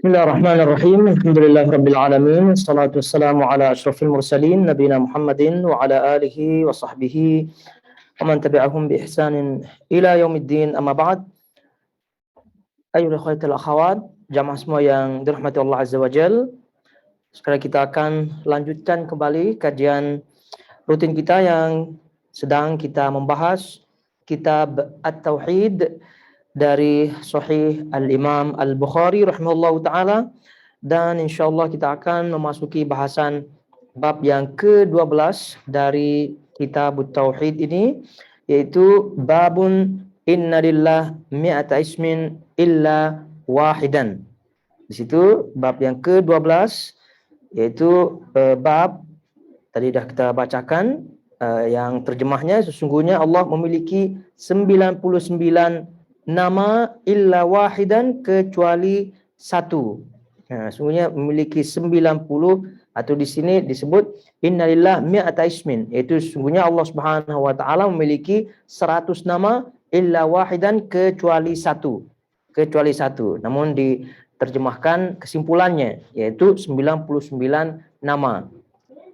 Bismillahirrahmanirrahim. Alhamdulillahirabbil alamin. Wassalatu wassalamu ala asyrafil mursalin nabiyina Muhammadin wa ala alihi wa sahbihi wa man tabi'ahum bi ihsanin ila yaumiddin. Amma ba'd. Ayyuhal akhwatul akhawat, jamaah semua yang dirahmati Allah Azza wa Jal. Sekarang kita akan lanjutkan kembali kajian rutin kita yang sedang kita membahas kitab At-Tauhid dari Sahih Al-Imam Al-Bukhari rahimahullahu taala, dan insyaallah kita akan memasuki bahasan bab yang ke-12 dari kitab Tauhid ini, yaitu babun inna lillah mi'ata ismin illa wahidan. Di situ bab yang ke-12 yaitu bab tadi dah kita bacakan, yang terjemahnya sesungguhnya Allah memiliki 99 nama illa wahidan kecuali satu. Sungguhnya memiliki 90, atau di sini disebut innalillah mi'ata ismin, yaitu sungguhnya Allah Subhanahu wa taala memiliki 100 nama illa wahidan kecuali satu. Kecuali satu. Namun diterjemahkan kesimpulannya yaitu 99 nama.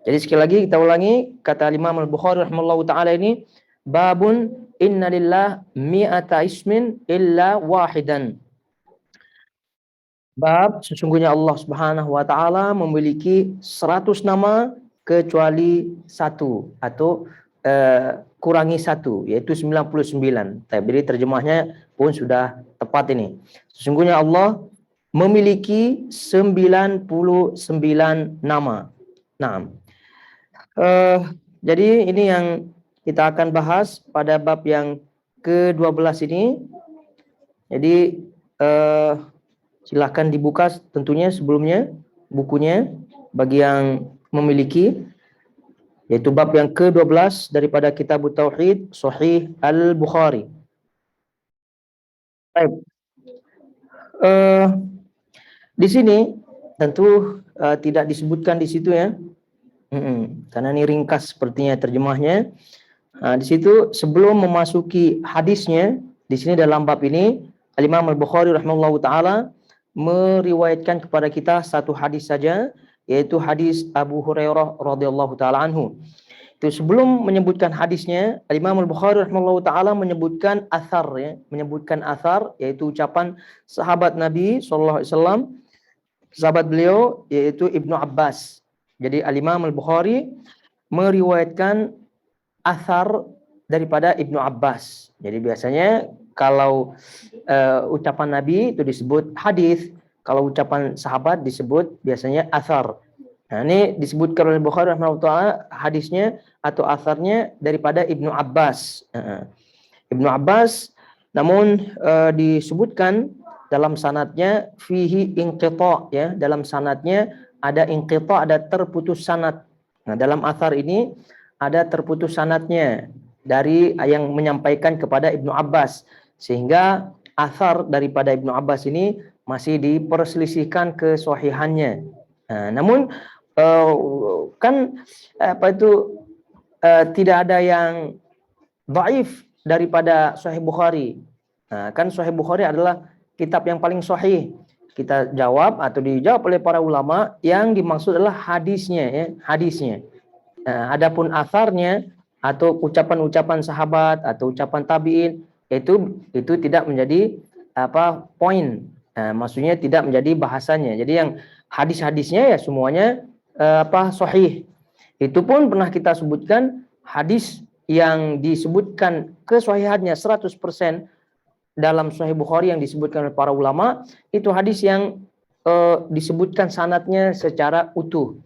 Jadi sekali lagi kita ulangi kata Imam Al-Bukhari rahimahullahu taala ini, babun inna lillah mi'ata ismin illa wahidan. Bab sesungguhnya Allah Subhanahu wa taala memiliki 100 nama kecuali satu, atau kurangi satu, yaitu 99. Jadi terjemahnya pun sudah tepat ini. Sesungguhnya Allah memiliki 99 nama. Nah, jadi ini yang kita akan bahas pada bab yang ke-12 ini. Jadi silakan dibuka tentunya sebelumnya bukunya bagi yang memiliki, yaitu bab yang ke-12 daripada kitab Tauhid Sahih Al-Bukhari. Baik. Di sini tentu tidak disebutkan di situ ya. Karena ini ringkas sepertinya terjemahnya. Di situ sebelum memasuki hadisnya, di sini dalam bab ini Al-Imam Al-Bukhari rahimahullahu taala meriwayatkan kepada kita satu hadis saja, yaitu hadis Abu Hurairah radhiyallahu taala anhu. Itu sebelum menyebutkan hadisnya, Al-Imam Al-Bukhari rahimahullahu taala menyebutkan athar ya, menyebutkan athar yaitu ucapan sahabat Nabi sallallahu alaihi wasallam, sahabat beliau yaitu Ibnu Abbas. Jadi Al-Imam Al-Bukhari meriwayatkan athar daripada Ibnu Abbas. Jadi biasanya kalau ucapan Nabi itu disebut hadis, kalau ucapan sahabat disebut biasanya athar. Nah, ini disebutkan oleh Bukhari rahimahullah hadisnya atau atharnya daripada Ibnu Abbas. Ibnu Abbas, namun disebutkan dalam sanadnya fihi inqita, ya, dalam sanadnya ada inqita, ada terputus sanad. Nah, dalam athar ini ada terputus sanadnya dari yang menyampaikan kepada Ibnu Abbas, sehingga athar daripada Ibnu Abbas ini masih diperselisihkan kesahihannya. Namun tidak ada yang dhaif daripada Sahih Bukhari. Kan Sahih Bukhari adalah kitab yang paling sahih. Kita jawab atau dijawab oleh para ulama, yang dimaksud adalah hadisnya ya, hadisnya. Adapun atharnya atau ucapan-ucapan sahabat atau ucapan tabi'in itu tidak menjadi poin. Maksudnya tidak menjadi bahasanya. Jadi yang hadis-hadisnya ya semuanya sahih. Itu pun pernah kita sebutkan, hadis yang disebutkan kesahihannya 100% dalam Sahih Bukhari yang disebutkan oleh para ulama, itu hadis yang disebutkan sanadnya secara utuh.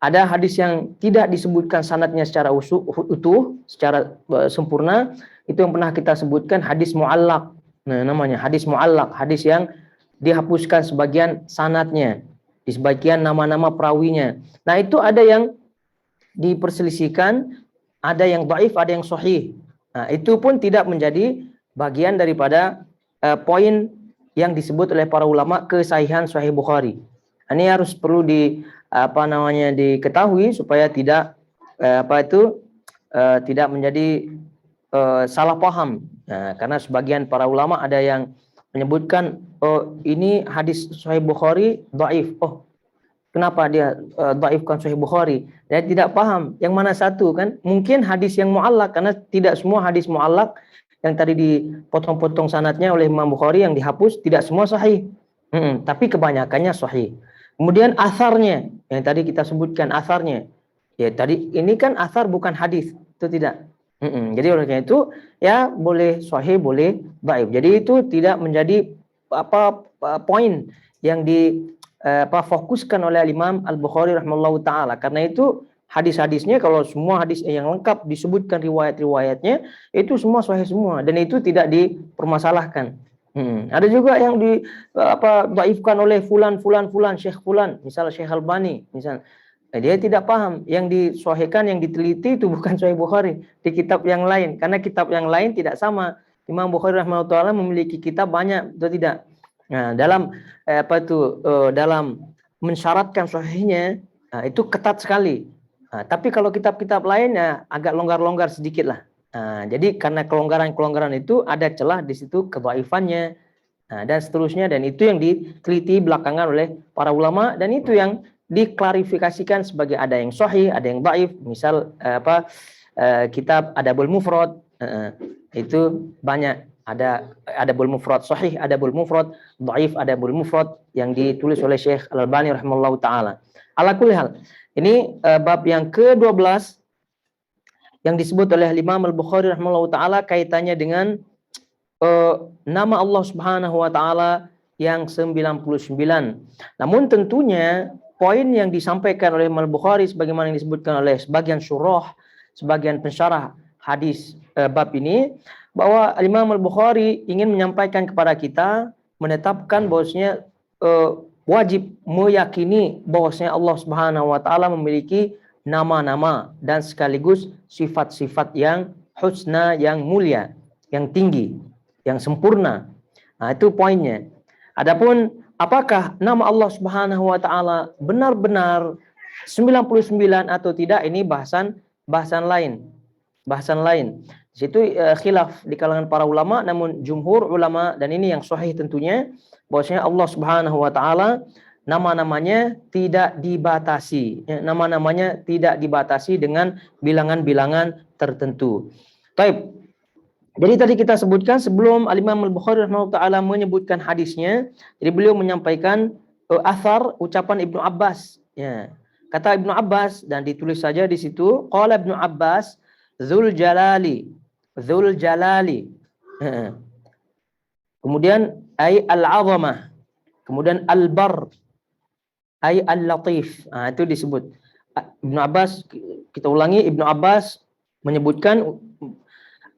Ada hadis yang tidak disebutkan sanadnya secara utuh, secara sempurna, itu yang pernah kita sebutkan hadis mu'allaq. Nah, namanya hadis mu'allaq, hadis yang dihapuskan sebagian sanadnya, di sebagian nama-nama perawinya. Nah, itu ada yang diperselisihkan, ada yang dhaif, ada yang sahih. Nah, itu pun tidak menjadi bagian daripada poin yang disebut oleh para ulama kesahihan Sahih Bukhari. Ini harus perlu diketahui supaya tidak tidak menjadi salah paham. Karena sebagian para ulama ada yang menyebutkan, oh ini hadis Sahih Bukhari dhaif. Oh, kenapa dia dhaifkan Sahih Bukhari? Dia tidak paham yang mana satu kan? Mungkin hadis yang muallak, karena tidak semua hadis muallak yang tadi dipotong-potong sanadnya oleh Imam Bukhari yang dihapus tidak semua sahih. Tapi kebanyakannya sahih. Kemudian asarnya yang tadi kita sebutkan, asarnya. Ya tadi ini kan asar bukan hadis, itu tidak. Jadi oleh karena itu ya boleh sahih, boleh dhaif. Jadi itu tidak menjadi poin yang fokuskan oleh Imam Al-Bukhari rahimahullahu taala. Karena itu hadis-hadisnya, kalau semua hadis yang lengkap disebutkan riwayat-riwayatnya, itu semua sahih semua dan itu tidak dipermasalahkan. Ada juga yang dhaifkan oleh fulan, Syekh fulan, misalnya Syekh Albani, misalnya. Dia tidak paham yang disahihkan, yang diteliti itu bukan Sahih Bukhari, di kitab yang lain, karena kitab yang lain tidak sama. Imam Bukhari rahimahullah taala memiliki kitab banyak atau tidak. Nah, dalam dalam mensyaratkan sahihnya, itu ketat sekali. Tapi kalau kitab-kitab lainnya agak longgar-longgar sedikit lah. Jadi karena kelonggaran-kelonggaran itu ada celah di situ, kedhaifannya dan seterusnya, dan itu yang diteliti belakangan oleh para ulama, dan itu yang diklarifikasikan sebagai ada yang sahih, ada yang dhaif. Misal kitab Adabul Mufrad, itu banyak, ada Adabul Mufrad sahih, Adabul Mufrad dhaif, Adabul Mufrad yang ditulis oleh Syekh Al-Albani rahimahullahu taala. Ala kulli hal, ini bab yang ke-12 yang disebut oleh Imam Al-Bukhari rahimahullahu taala kaitannya dengan nama Allah Subhanahu wa taala yang 99. Namun tentunya poin yang disampaikan oleh Imam Al-Bukhari sebagaimana yang disebutkan oleh sebagian syurah, sebagian pensyarah hadis bab ini, bahwa Imam Al-Bukhari ingin menyampaikan kepada kita, menetapkan bahwasanya wajib meyakini bahwasanya Allah Subhanahu wa taala memiliki nama-nama dan sekaligus sifat-sifat yang husna, yang mulia, yang tinggi, yang sempurna. Nah, itu poinnya. Adapun apakah nama Allah Subhanahu wa taala benar-benar 99 atau tidak, ini bahasan lain. Bahasan lain. Di situ khilaf di kalangan para ulama, namun jumhur ulama, dan ini yang sahih tentunya, bahwasanya Allah Subhanahu wa taala nama-namanya tidak dibatasi. Nama-namanya tidak dibatasi dengan bilangan-bilangan tertentu. Baik. Jadi tadi kita sebutkan sebelum Al-Imam Al-Bukhari rahimahullah ta'ala menyebutkan hadisnya, jadi beliau menyampaikan athar ucapan Ibnu Abbas. Ya. Kata Ibnu Abbas, dan ditulis saja di situ, qala Ibnu Abbas Dzul Jalali. Kemudian ay al-'azamah. Kemudian al-bar, ay al-latif. Itu disebut. Ibnu Abbas, kita ulangi, Ibnu Abbas menyebutkan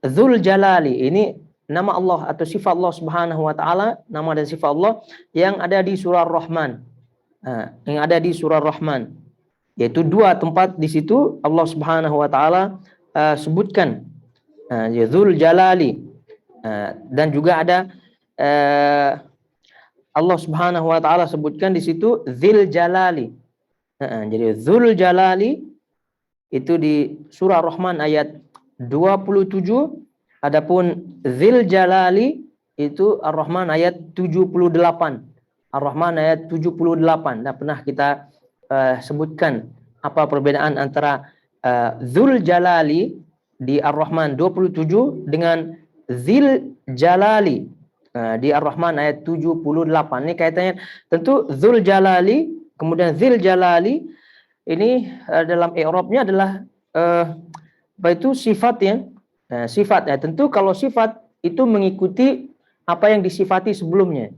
Dzul Jalali, ini nama Allah atau sifat Allah Subhanahu wa taala, nama dan sifat Allah yang ada di surah Rahman. Yang ada di surah Rahman. Yaitu dua tempat di situ Allah Subhanahu wa taala sebutkan Dzul Jalali. Dan juga ada Allah Subhanahu wa taala sebutkan di situ Dzil Jalali. Jadi Dzul Jalali itu di surah Rahman ayat 27, adapun Dzil Jalali itu Ar-Rahman ayat 78. Ar-Rahman ayat 78. Nah, pernah kita sebutkan apa perbedaan antara Dzul Jalali di Ar-Rahman 27 dengan Dzil Jalali di Ar-Rahman ayat 78. Ini kaitannya tentu Dzul Jalali, kemudian Dzil Jalali ini dalam i'rabnya adalah itu sifat yang sifat. Tentu kalau sifat itu mengikuti apa yang disifati sebelumnya,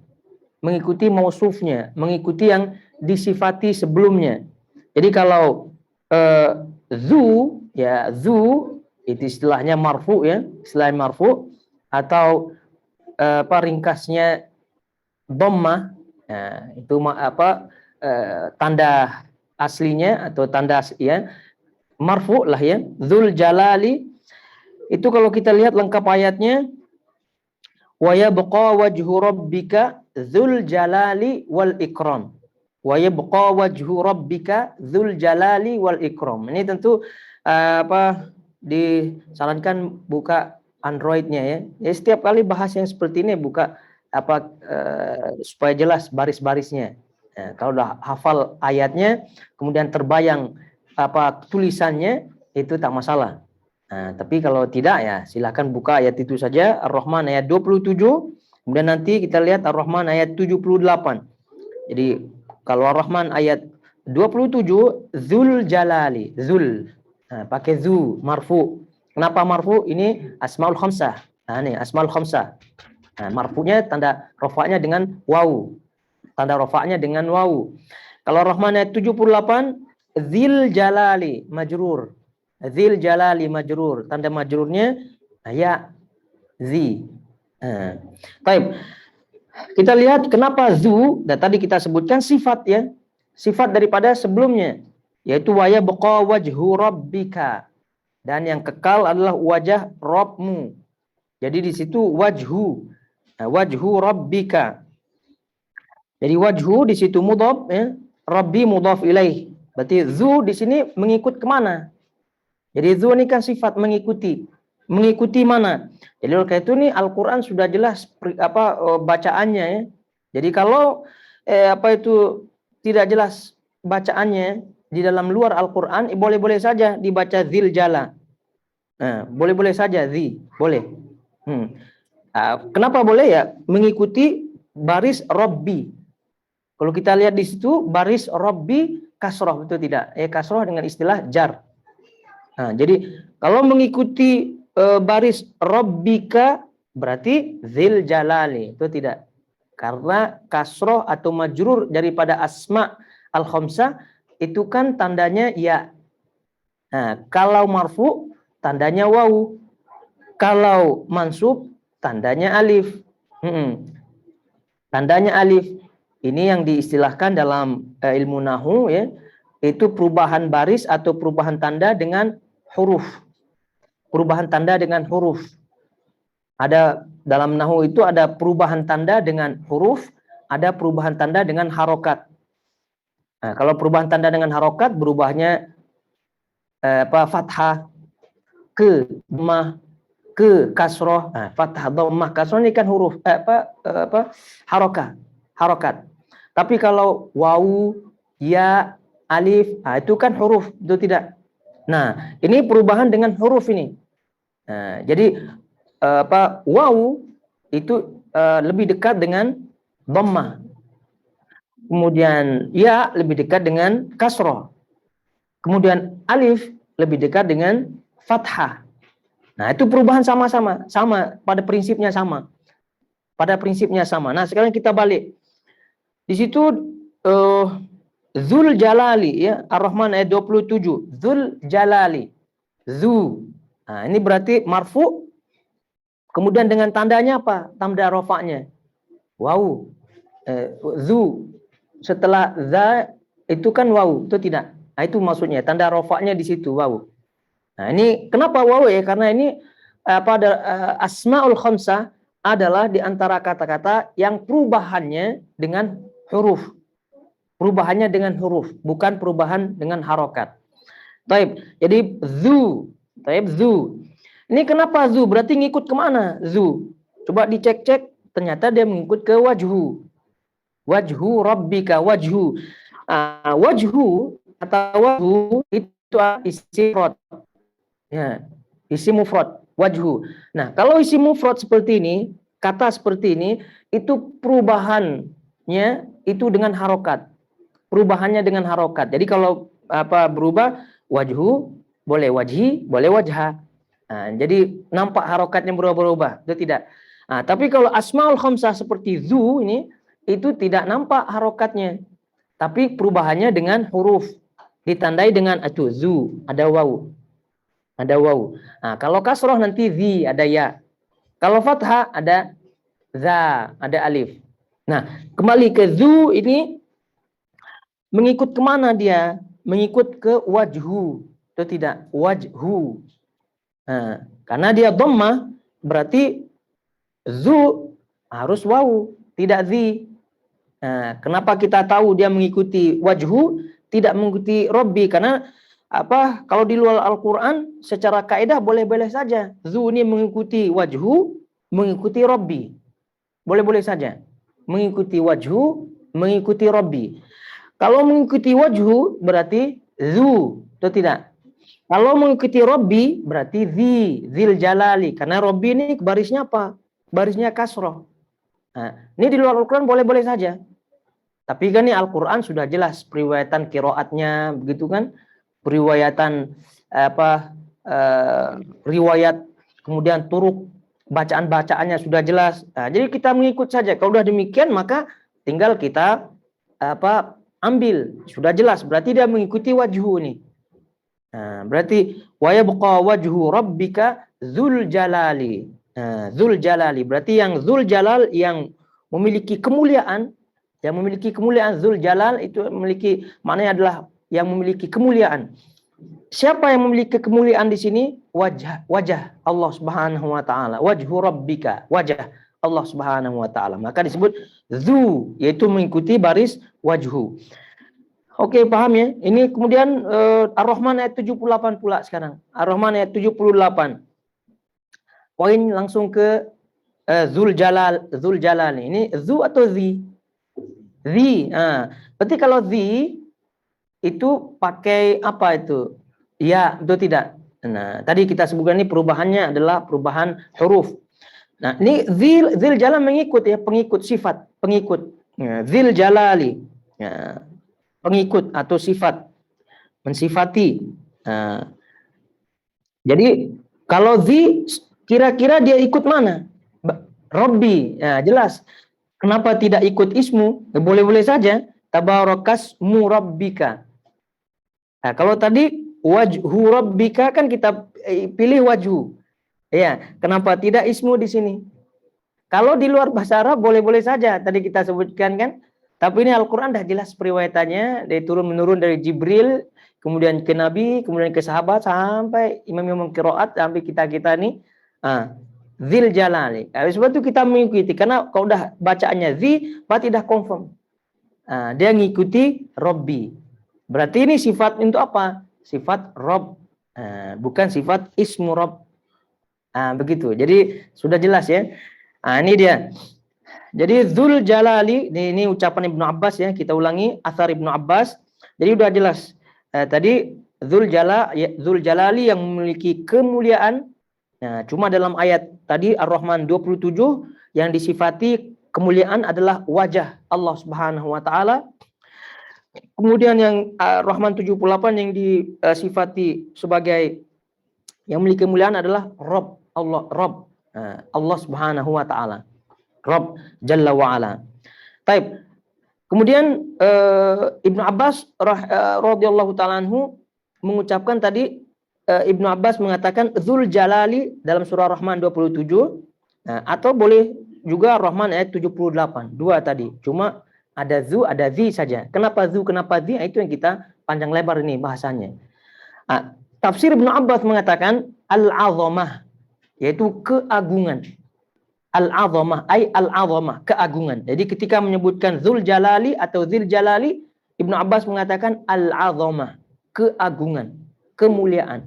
mengikuti mausufnya, mengikuti yang disifati sebelumnya. Jadi kalau zu itu istilahnya marfu, ya, istilah marfu, atau ringkasnya dhammah, itu tanda aslinya atau tanda ya marfu lah, ya, Dzul Jalali. Itu kalau kita lihat lengkap ayatnya, wa yabqa wajhu rabbika dzul jalali wal ikram. Wa yabqa wajhu rabbika dzul jalali wal ikram. Ini tentu disarankan buka Androidnya, ya. Ya, setiap kali bahas yang seperti ini buka supaya jelas baris-barisnya. Kalau udah hafal ayatnya, kemudian terbayang tulisannya, itu tak masalah. Tapi kalau tidak ya silakan buka ayat itu saja, Ar-Rahman ayat 27, kemudian nanti kita lihat Ar-Rahman ayat 78. Jadi kalau Ar-Rahman ayat 27, Dzul Jalali, Dzul, pakai zu, marfu. Kenapa marfu? Ini Asmaul Khamsah. Ini Asmaul Khamsah. Marfunya tanda rofaknya dengan waw. Tanda rofaknya dengan waw. Kalau Rahman ayat 78, Dzil Jalali majrur. Dzil Jalali majrur. Tanda majrurnya ya zi. Baik. Kita lihat kenapa zu, dan tadi kita sebutkan sifat ya. Sifat daripada sebelumnya, yaitu wa yabqa wajhu rabbika. Dan yang kekal adalah wajah Rabbmu. Jadi di situ wajhu. Wajhu rabbika. Jadi wajhu di situ mudhaf ya, Rabbi mudhaf ilaih. Berarti zu di sini mengikut kemana? Jadi zu ini kan sifat mengikuti. Mengikuti mana? Jadi oleh karena itu nih Al-Qur'an sudah jelas bacaannya ya. Jadi kalau tidak jelas bacaannya di dalam luar Al-Qur'an, boleh-boleh saja dibaca zil jala. Boleh-boleh saja zi, boleh. Kenapa boleh ya? Mengikuti baris Rabbi. Kalau kita lihat di situ baris Rabbi kasroh, itu tidak. Kasroh dengan istilah jar. Jadi kalau mengikuti baris Rabbika berarti zil jalali, itu tidak. Karena kasroh atau majrur daripada asma al-khamsah itu kan tandanya ya. Kalau marfu tandanya waw. Kalau mansub tandanya alif. Tandanya alif. Ini yang diistilahkan dalam ilmu nahwu ya, itu perubahan baris atau perubahan tanda dengan huruf. Perubahan tanda dengan huruf. Ada dalam nahwu itu ada perubahan tanda dengan huruf, ada perubahan tanda dengan harokat. Kalau perubahan tanda dengan harokat berubahnya fathah ke dhammah ke kasroh. Fathah dhammah kasroh ini kan huruf harokat. Tapi kalau wawu, ya, alif, itu kan huruf, itu tidak. Nah, ini perubahan dengan huruf ini. Jadi wawu itu lebih dekat dengan dhammah. Kemudian ya lebih dekat dengan kasroh. Kemudian alif lebih dekat dengan fathah. Nah, itu perubahan sama pada prinsipnya sama. Nah, sekarang kita balik. Di situ Dzul Jalali ya, Ar-Rahman ayat 27. Dzul Jalali. Zu. Nah, ini berarti marfu. Kemudian dengan tandanya apa? Tanda rofaknya. Waw. Zu. Setelah za itu kan waw, itu tidak. Nah, itu maksudnya tanda rofaknya di situ waw. Nah, ini kenapa waw ya? Karena ini asmaul khamsah adalah di antara kata-kata yang perubahannya dengan huruf. Perubahannya dengan huruf, bukan perubahan dengan harokat. Taib. Jadi zu. Taib zu. Ini kenapa zu? Berarti ngikut kemana zu? Coba dicek-cek. Ternyata dia mengikut ke wajhu. Wajhu rabbika, wajhu. Wajhu atau wajhu itu isi mufrad. Ya, isi mufrad, wajhu. Nah, kalau isi mufrad seperti ini, kata seperti ini, itu perubahannya itu dengan harokat. Perubahannya dengan harokat. Jadi kalau berubah wajhu, boleh wajhi, boleh wajha. Nah, jadi nampak harokatnya berubah-ubah, itu tidak. Nah, tapi kalau asmaul khamsah seperti zu ini, itu tidak nampak harokatnya. Tapi perubahannya dengan huruf. Ditandai dengan itu zu, ada waw. Ada waw. Nah, kalau kasroh nanti zi, ada ya. Kalau fathah ada za, ada alif. Nah, kembali ke zu ini mengikut kemana dia? Mengikut ke wajhu. Itu tidak, wajhu. Nah, karena dia dhammah berarti zu harus waw, tidak zi. Nah, kenapa kita tahu dia mengikuti wajhu, tidak mengikuti Rabbi? Karena kalau di luar Al-Quran secara kaidah boleh-boleh saja. Zu ini mengikuti wajhu, mengikuti Rabbi. boleh-boleh saja. Mengikuti wajhu, mengikuti Rabbi. Kalau mengikuti wajhu berarti zu, atau tidak? Kalau mengikuti Rabbi berarti zil jalali. Karena Rabbi ini barisnya apa? Barisnya kasroh. Nah, ini di luar Al-Quran boleh-boleh saja. Tapi kan ini Al-Quran sudah jelas periwayatan kiroatnya, begitu kan? Periwayatan riwayat, kemudian turuk bacaan-bacaannya sudah jelas. Nah, jadi kita mengikut saja. Kalau sudah demikian maka tinggal kita ambil, sudah jelas. Berarti dia mengikuti wajhu ini. Nah, berarti wa yabqa wajhu rabbika dzul jalali. Nah, dzul jalali berarti yang dzul jalal, yang memiliki kemuliaan, dzul jalal itu memiliki, maknanya adalah yang memiliki kemuliaan. Siapa yang memiliki kemuliaan di sini? Wajah Allah Subhanahu wa taala. Wajhu rabbika, wajah Allah Subhanahu wa taala. Maka disebut dzu, yaitu mengikuti baris wajhu. Oke, paham ya? Ini kemudian Ar-Rahman ayat 78 pula sekarang. Ar-Rahman ayat 78. Poin langsung ke Dzul Jalal. Ini zu atau zi? Zi. Berarti kalau zi itu pakai apa itu? Ya, atau tidak? Nah, tadi kita sebutkan ini perubahannya adalah perubahan huruf. Nah, ini zil jalal mengikut ya, pengikut sifat, pengikut. Zil jalali. Ya, pengikut atau sifat, mensifati. Nah, jadi kalau zi kira-kira dia ikut mana? Rabbi. Nah, jelas. Kenapa tidak ikut ismu? Boleh-boleh saja. Tabarakasmu rabbika. Nah, kalau tadi wajhu rabbika kan kita pilih wajhu. Ya, kenapa tidak ismu di sini? Kalau di luar bahasa Arab boleh-boleh saja. Tadi kita sebutkan kan. Tapi ini Al-Quran dah jelas periwayatannya. Dari turun-menurun dari Jibril, kemudian ke Nabi, kemudian ke sahabat, sampai imam-imam qiraat, sampai kita-kita nih. Zil jalali. Sebab itu kita mengikuti. Karena kalau udah bacaannya zi, berarti dah confirm. Dia ngikuti Rabbi. Berarti ini sifat untuk apa? Sifat Rabb. Bukan sifat ismu Rabb. Begitu. Jadi sudah jelas ya. Ini dia. Jadi Dzul Jalali, ini ucapan Ibnu Abbas ya, kita ulangi asar Ibnu Abbas. Jadi sudah jelas. Tadi Dzul Jalali yang memiliki kemuliaan. Nah, cuma dalam ayat tadi Ar-Rahman 27 yang disifati kemuliaan adalah wajah Allah Subhanahu wa taala. Kemudian yang Ar-Rahman 78 yang disifati sebagai yang memiliki kemuliaan adalah Rabb, Allah Subhanahu wa taala. Rabb Jalla wa Ala. Taib. Kemudian Ibnu Abbas radhiyallahu taala anhu mengucapkan tadi, Ibnu Abbas mengatakan Dzul Jalali dalam surah Rahman 27, atau boleh juga Rahman ayat 78. Dua tadi. Cuma ada zu, ada zi saja. Kenapa zu, kenapa zi? Itu yang kita panjang lebar ini bahasanya. Tafsir Ibnu Abbas mengatakan al-azamah, yaitu keagungan. Al-azamah, ay al-azamah, keagungan. Jadi ketika menyebutkan Dzul Jalali atau Dzil Jalali, Ibnu Abbas mengatakan al-azamah, keagungan, kemuliaan.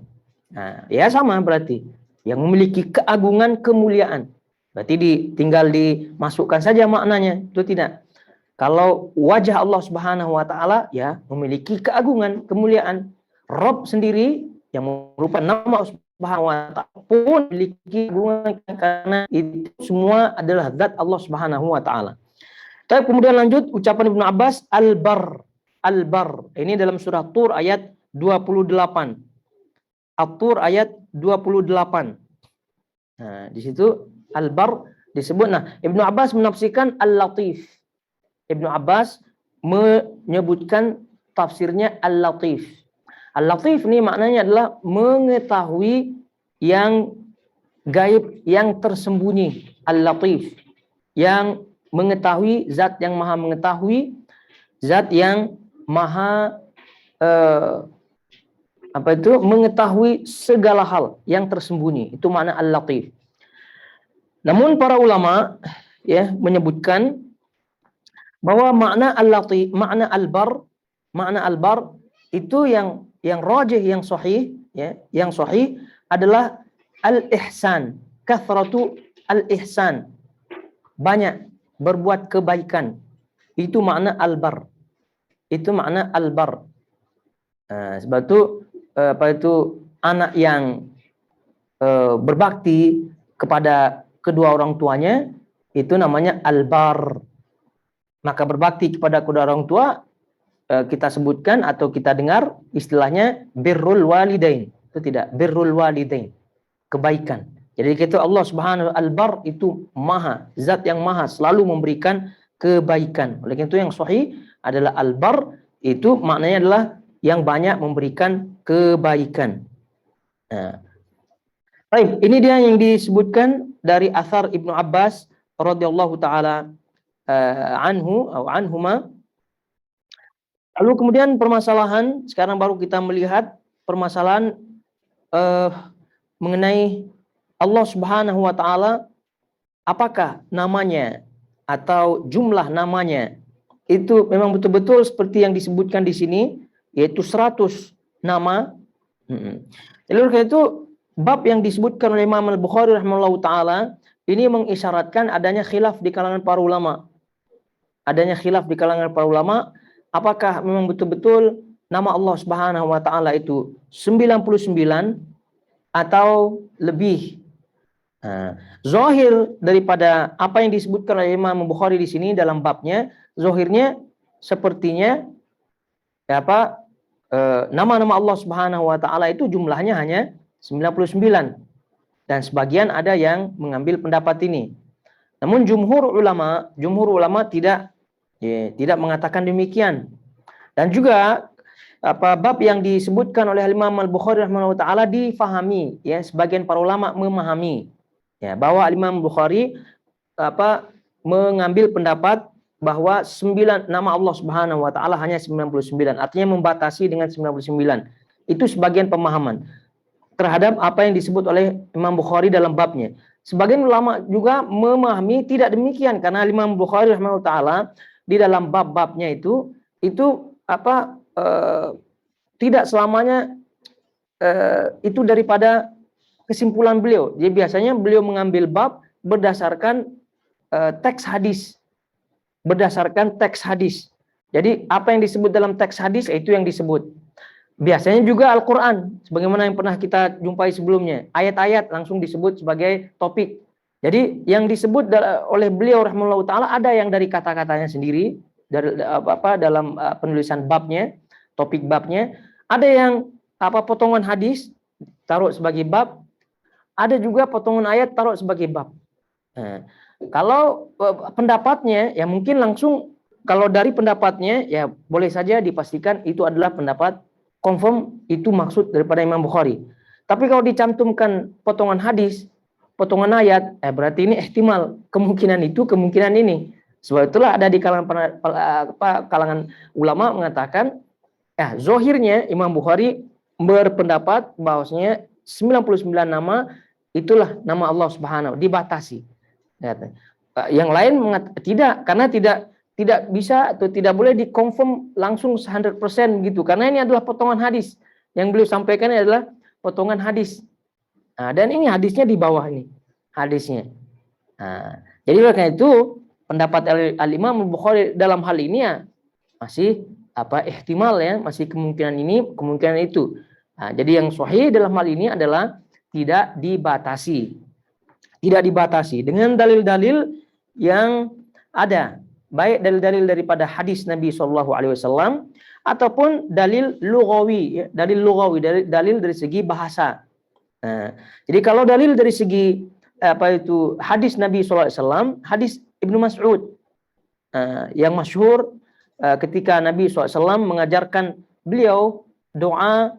Ya sama berarti. Yang memiliki keagungan, kemuliaan. Berarti tinggal dimasukkan saja maknanya, itu tidak. Kalau wajah Allah Subhanahu wa taala ya memiliki keagungan, kemuliaan. Rabb sendiri yang merupakan nama Subhanahu wa ta'ala pun memiliki hubungan, karena itu semua adalah zat Allah Subhanahu wa ta'ala. Tapi kemudian lanjut ucapan Ibnu Abbas al-bar. Ini dalam surah Tur ayat 28. At-Tur ayat 28. Nah, di situ al-bar disebut. Nah, Ibnu Abbas menafsirkan al-latif. Ibnu Abbas menyebutkan tafsirnya al-latif. Al-latif ini maknanya adalah mengetahui yang gaib, yang tersembunyi. Al-latif, yang mengetahui, zat yang maha mengetahui, zat yang maha mengetahui segala hal yang tersembunyi. Itu makna al-latif. Namun para ulama ya menyebutkan bahwa makna al-latif, makna al-bar itu yang rajih, yang sahih ya, yang sahih adalah al-ihsan, kathratu al-ihsan. banyak berbuat kebaikan. Itu makna al-bar. Itu makna al-bar. Sebab itu anak yang berbakti kepada kedua orang tuanya itu namanya al-bar. Maka berbakti kepada kedua orang tua kita sebutkan atau kita dengar istilahnya birrul walidain. Itu tidak, birrul walidain, kebaikan. Jadi kita Allah Subhanahu al-bar itu maha, zat yang maha selalu memberikan kebaikan. Oleh karena itu yang sahih adalah al-bar itu maknanya adalah yang banyak memberikan kebaikan. Nah, baik, ini dia yang disebutkan dari athar Ibnu Abbas radhiyallahu taala anhu atau anhuma. Lalu kemudian permasalahan, sekarang baru kita melihat permasalahan mengenai Allah Subhanahu wa taala, apakah namanya atau jumlah namanya itu memang betul-betul seperti yang disebutkan di sini, yaitu 100 nama. Lalu karena itu bab yang disebutkan oleh Imam Al-Bukhari rahimahullahu taala ini mengisyaratkan adanya khilaf di kalangan para ulama. Adanya khilaf di kalangan para ulama, apakah memang betul-betul nama Allah Subhanahu wa taala itu 99 atau lebih. Zahir daripada apa yang disebutkan oleh Imam Bukhari di sini dalam babnya, zahirnya sepertinya nama-nama Allah Subhanahu wa taala itu jumlahnya hanya 99. Dan sebagian ada yang mengambil pendapat ini. Namun jumhur ulama tidak mengatakan demikian. Dan juga bab yang disebutkan oleh Imam Al-Bukhari rahimahullah taala difahami, ya, sebagian para ulama memahami, ya, bahwa Imam Bukhari mengambil pendapat bahwa 9 nama Allah Subhanahu wa taala hanya 99, artinya membatasi dengan 99. Itu sebagian pemahaman terhadap apa yang disebut oleh Imam Bukhari dalam babnya. Sebagian ulama juga memahami tidak demikian, karena Imam Bukhari rahimahullah taala di dalam bab-babnya itu tidak selamanya itu daripada kesimpulan beliau. Jadi biasanya beliau mengambil bab berdasarkan teks hadis. Berdasarkan teks hadis. Jadi apa yang disebut dalam teks hadis itu yang disebut. Biasanya juga Al-Quran, sebagaimana yang pernah kita jumpai sebelumnya. Ayat-ayat langsung disebut sebagai topik. Jadi yang disebut oleh beliau rahimahullah ta'ala ada yang dari kata-katanya sendiri, dari dalam penulisan babnya, topik babnya. Ada yang potongan hadis taruh sebagai bab, ada juga potongan ayat taruh sebagai bab. Nah, kalau pendapatnya ya mungkin langsung, kalau dari pendapatnya ya boleh saja dipastikan itu adalah pendapat confirm, itu maksud daripada Imam Bukhari. Tapi kalau dicantumkan potongan hadis, potongan ayat, berarti ini ihtimal, kemungkinan itu, kemungkinan ini. Sebab itulah ada di kalangan ulama mengatakan, zohirnya Imam Bukhari berpendapat bahwasanya 99 nama itulah nama Allah Subhanahu, dibatasi. Yang lain tidak, karena tidak bisa atau tidak boleh dikonfirm langsung 100% gitu, karena ini adalah potongan hadis yang beliau sampaikan adalah potongan hadis. Dan ini hadisnya di bawah ini hadisnya. Jadi karena itu pendapat Al-Imam Bukhari dalam hal ini ya masih ihtimal, ya, masih kemungkinan ini, kemungkinan itu. Jadi yang sahih dalam hal ini adalah tidak dibatasi. Tidak dibatasi dengan dalil-dalil yang ada, baik dalil-dalil daripada hadis Nabi SAW ataupun dalil lughawi, ya, dalil dari segi bahasa. Jadi kalau dalil dari segi hadis Nabi SAW, hadis Ibnu Mas'ud yang masyhur ketika Nabi SAW mengajarkan beliau doa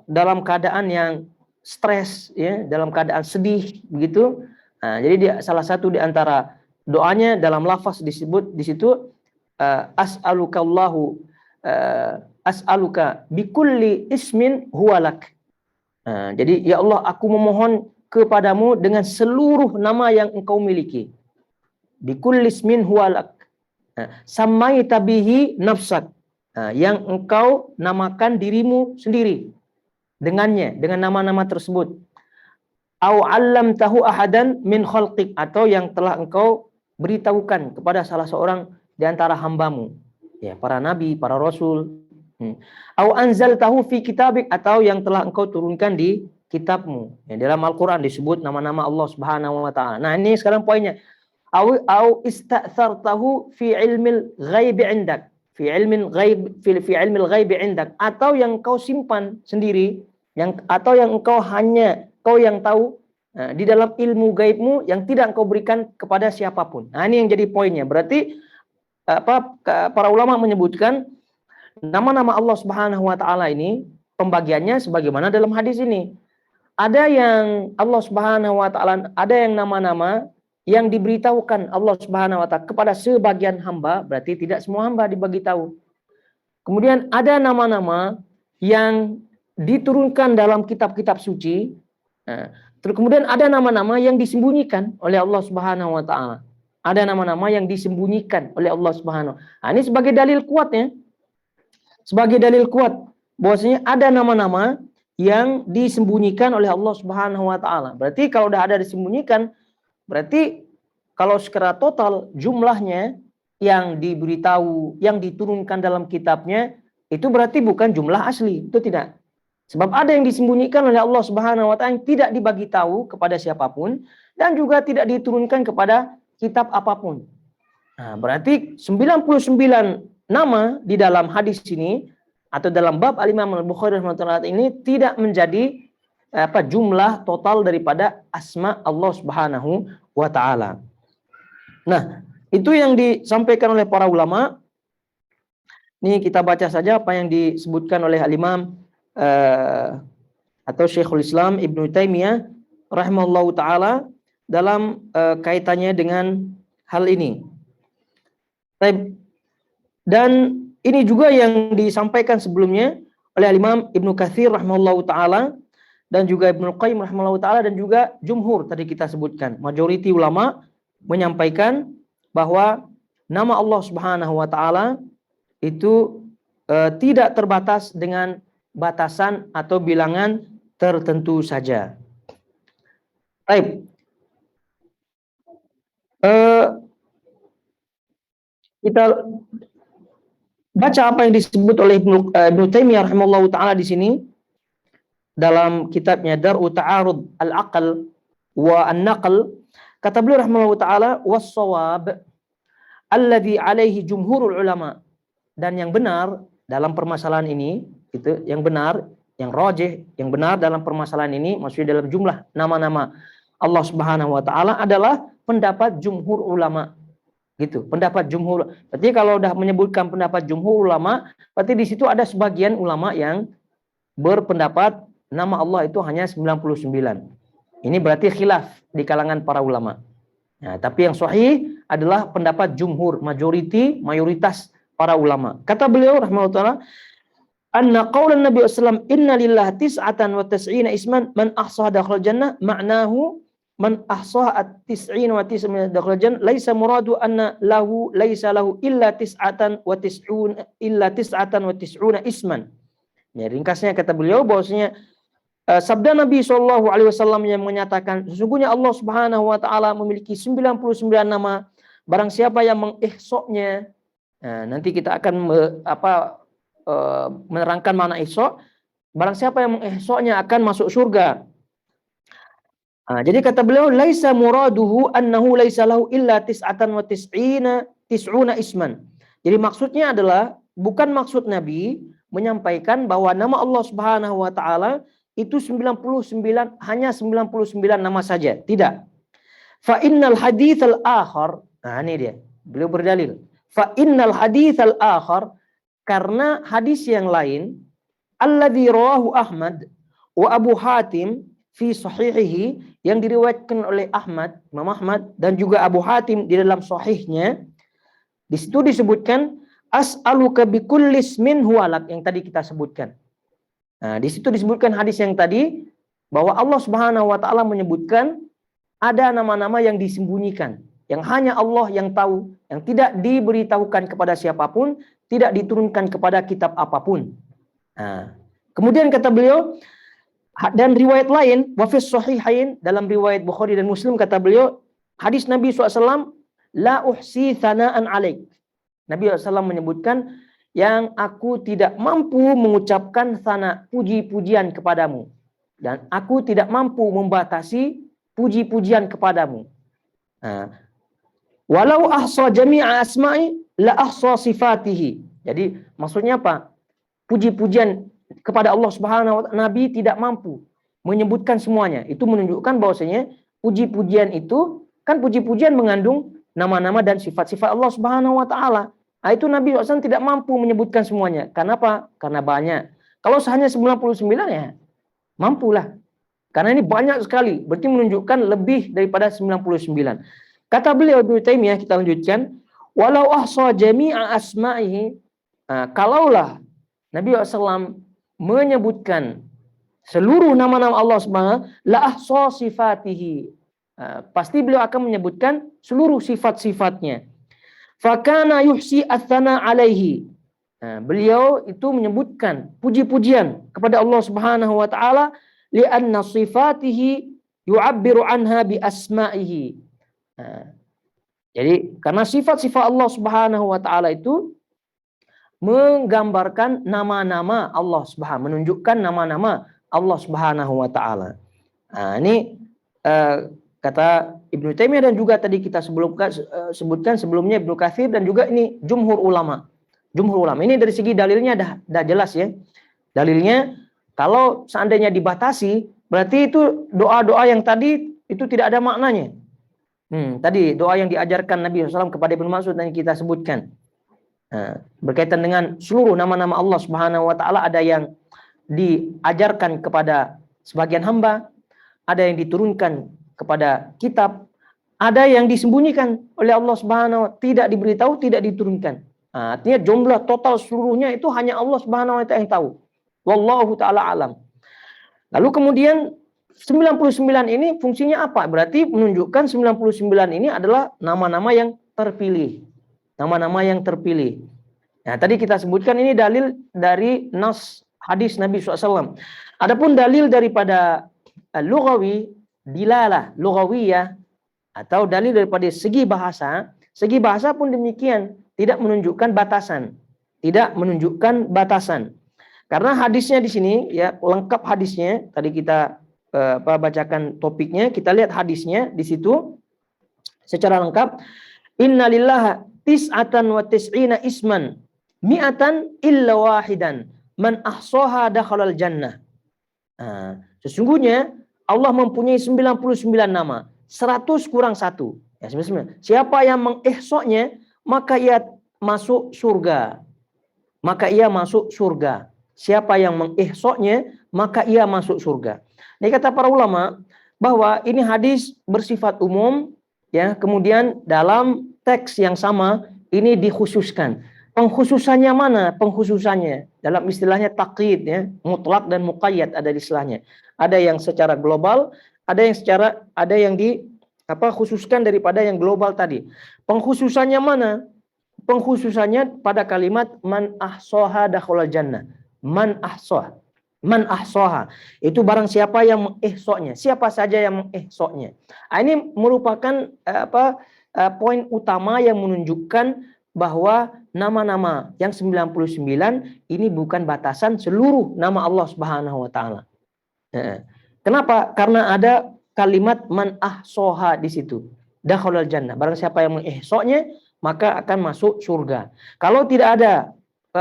dalam keadaan yang stres, ya, dalam keadaan sedih begitu. Jadi salah satu di antara doanya dalam lafaz disebut di situ as'aluka bikulli ismin huwalak. Jadi ya Allah, aku memohon kepadamu dengan seluruh nama yang engkau miliki. Bikulli ismin huwalak. Samaita bihi nafsak. Yang engkau namakan dirimu sendiri dengannya, dengan nama-nama tersebut. au 'allamtahu ahadan min khalqik, atau yang telah engkau beritahukan kepada salah seorang di antara hambamu, ya, para nabi, para rasul. Au anzaltahu fi kitabik, atau yang telah engkau turunkan di kitabmu. Ya, dalam Al-Qur'an disebut nama-nama Allah Subhanahu wa taala. Nah, ini sekarang poinnya. Au ista'thartahu fi ilmil ghaibi 'indak. Fi ilmil ghaib fi ilmil ghaibi 'indak, atau yang kau simpan sendiri, atau yang engkau hanya kau yang tahu di dalam ilmu gaibmu yang tidak engkau berikan kepada siapapun. Nah, ini yang jadi poinnya. Berarti para ulama menyebutkan nama-nama Allah Subhanahu wa taala ini pembagiannya sebagaimana dalam hadis ini. Ada yang Allah Subhanahu wa taala, ada yang nama-nama yang diberitahukan Allah Subhanahu wa taala kepada sebagian hamba, berarti tidak semua hamba dibagi tahu. Kemudian ada nama-nama yang diturunkan dalam kitab-kitab suci. Terus kemudian ada nama-nama yang disembunyikan oleh Allah Subhanahu wa taala. Ada nama-nama yang disembunyikan oleh Allah Subhanahu. Nah, ini sebagai dalil kuatnya. Sebagai dalil kuat bahwasanya ada nama-nama yang disembunyikan oleh Allah Subhanahu wa taala. Berarti kalau udah ada disembunyikan, berarti kalau secara total jumlahnya yang diberitahu, yang diturunkan dalam kitabnya, itu berarti bukan jumlah asli, itu tidak. Sebab ada yang disembunyikan oleh Allah Subhanahu wa taala yang tidak dibagi tahu kepada siapapun dan juga tidak diturunkan kepada kitab apapun. Nah, berarti 99 nama di dalam hadis ini atau dalam bab Al-Imam Al-Bukhari ini tidak menjadi jumlah total daripada asma Allah Subhanahu wa taala. Nah, itu yang disampaikan oleh para ulama. Ini kita baca saja apa yang disebutkan oleh Al-Imam atau Syekhul Islam Ibnu Taimiyah rahimahullahu taala dalam kaitannya dengan hal ini. Dan ini juga yang disampaikan sebelumnya oleh Imam Ibnu Katsir rahimahullahu taala dan juga Ibnu Qayyim rahimahullahu taala dan juga jumhur tadi kita sebutkan. Majoriti ulama menyampaikan bahwa nama Allah Subhanahu wa taala itu tidak terbatas dengan batasan atau bilangan tertentu saja. Baik. Kita baca apa yang disebut oleh Ibnu Taimiyah rahimahullahu taala di sini dalam kitabnya Dar'u Ta'arud Al-Aql wa An-Naql. Kata beliau rahimahullahu taala, was-shawab alladhi alaihi jumhurul ulama, dan yang benar dalam permasalahan ini, itu yang benar, yang rajih, yang benar dalam permasalahan ini, maksudnya dalam jumlah nama-nama Allah Subhanahu wa taala adalah pendapat jumhur ulama. Gitu, pendapat jumhur. Berarti kalau udah menyebutkan pendapat jumhur ulama, berarti di situ ada sebagian ulama yang berpendapat nama Allah itu hanya 99. Ini berarti khilaf di kalangan para ulama. Nah, tapi yang sahih adalah pendapat jumhur, mayoritas para ulama. Kata beliau rahimahullah taala, anna qaulan Nabi sallallahu alaihi wasallam inna lillahi tis'atan wa tis'ina isman man ahsaha dakhala jannah, ma'nahu man ahsaha at-tis'in wa tis'ina dakhala jannah laisa muradu anna lahu laisa lahu illa tis'atan wa tis'una isman. Ya, ringkasnya kata beliau bahwasanya sabda Nabi sallallahu alaihi wasallam yang menyatakan sesungguhnya Allah Subhanahu wa taala memiliki 99 nama, barang siapa yang mengihsoknya. Nah, nanti kita akan menerangkan makna ihsok. Barang siapa yang mengihsoknya akan masuk surga. Jadi kata beliau laisa muraduhu annahu laisa lahu illa tis'atan wa tis'una isman. Jadi maksudnya adalah bukan maksud Nabi menyampaikan bahwa nama Allah Subhanahu wa taala itu 99 hanya 99 nama saja. Tidak. Fa innal haditsal akhar, nah ini dia. Beliau berdalil. Fa innal haditsal akhar, karena hadis yang lain alladzi rawahu Ahmad wa Abu Hatim fi sahihihi, yang diriwayatkan oleh Imam Ahmad dan juga Abu Hatim di dalam sahihnya. Di situ disebutkan as'aluka bikulli ismin huwalak, yang tadi kita sebutkan. Nah, di situ disebutkan hadis yang tadi bahwa Allah Subhanahu wa taala menyebutkan ada nama-nama yang disembunyikan, yang hanya Allah yang tahu, yang tidak diberitahukan kepada siapapun, tidak diturunkan kepada kitab apapun. Nah, kemudian kata beliau, Dan riwayat lain, wa fis sahihain, dalam riwayat Bukhari dan Muslim kata beliau, hadis Nabi SAW, la uhsi thana'an alaik. Nabi SAW menyebutkan, yang aku tidak mampu mengucapkan thana, puji-pujian kepadamu. Dan aku tidak mampu membatasi puji-pujian kepadamu. Walau ahsa jami'a asma'i, la ahsa sifatihi. Jadi maksudnya apa? Puji-pujian kepada Allah Subhanahu wa Ta'ala, Nabi tidak mampu menyebutkan semuanya. Itu menunjukkan bahwasanya puji-pujian itu kan puji-pujian mengandung nama-nama dan sifat-sifat Allah Subhanahu wa Ta'ala. Nah, itu Nabi SAW tidak mampu menyebutkan semuanya. Kenapa? Karena banyak. Kalau hanya 99 ya mampulah. Karena ini banyak sekali. Berarti menunjukkan lebih daripada 99. Kata beliau Ibnu Taimiyah, kita lanjutkan, walau ahsa jami'a asma'ihi, kalaulah Nabi SAW menyebutkan seluruh nama-nama Allah Subhanahu la ahsa sifatihi, pasti beliau akan menyebutkan seluruh sifat-sifatnya. Fakana yuhsi athana alaihi, beliau itu menyebutkan puji-pujian kepada Allah Subhanahu wa Ta'ala, li'anna sifatihi yu'abbiru anha bi asma'ihi. Jadi karena sifat-sifat Allah Subhanahu wa Ta'ala itu menggambarkan nama-nama Allah Subhanahu, menunjukkan nama-nama Allah Subhanahu wa Ta'ala. Ini kata Ibnu Taimiyah, dan juga tadi kita sebutkan sebelumnya Ibnu Katsir, dan juga ini jumhur ulama. Jumhur ulama ini dari segi dalilnya dah jelas ya. Dalilnya kalau seandainya dibatasi, berarti itu doa-doa yang tadi itu tidak ada maknanya. Tadi doa yang diajarkan Nabi SAW kepada Ibnu Mas'ud dan kita sebutkan. Berkaitan dengan seluruh nama-nama Allah Subhanahu wa Ta'ala, ada yang diajarkan kepada sebagian hamba, ada yang diturunkan kepada kitab, ada yang disembunyikan oleh Allah Subhanahu wa Ta'ala, tidak diberitahu, tidak diturunkan. Artinya jumlah total seluruhnya itu hanya Allah Subhanahu wa Ta'ala yang tahu. Wallahu ta'ala alam. Lalu kemudian 99 ini fungsinya apa? Berarti menunjukkan 99 ini adalah nama-nama yang terpilih. Nama-nama yang terpilih. Nah, tadi kita sebutkan ini dalil dari nas hadis Nabi SAW. Adapun dalil daripada lughawi, dilalah lughawiyah, atau dalil daripada segi bahasa pun demikian, tidak menunjukkan batasan. Tidak menunjukkan batasan. Karena hadisnya di sini ya lengkap hadisnya. Tadi kita bacakan topiknya, kita lihat hadisnya di situ secara lengkap. Innalillaha tis'atan wa tis'ina isman mi'atan illa wahidan man ahsaha dakhalal jannah. Sesungguhnya Allah mempunyai 99 nama, 100 kurang 1. Ya, 99. Siapa yang mengihsoknya, maka ia masuk surga. Maka ia masuk surga. Siapa yang mengihsoknya, maka ia masuk surga. Ini kata para ulama bahwa ini hadis bersifat umum, ya. Kemudian dalam teks yang sama ini dikhususkan. Pengkhususannya mana? Pengkhususannya dalam istilahnya taqyid, ya, mutlak dan muqayyad ada di istilahnya. Ada yang secara global, ada yang khususkan daripada yang global tadi. Pengkhususannya mana? Pengkhususannya pada kalimat man ahsaha dakhalal jannah. Man ahsaha. Itu barang siapa yang mengihsoknya. Siapa saja yang mengihsoknya. Ini merupakan poin utama yang menunjukkan bahwa nama-nama yang 99 ini bukan batasan seluruh nama Allah Subhanahu wa Ta'ala. Kenapa? Karena ada kalimat man ahsaha di situ. Dakhalal jannah. Barang siapa yang mengihsoknya, maka akan masuk surga. Kalau tidak ada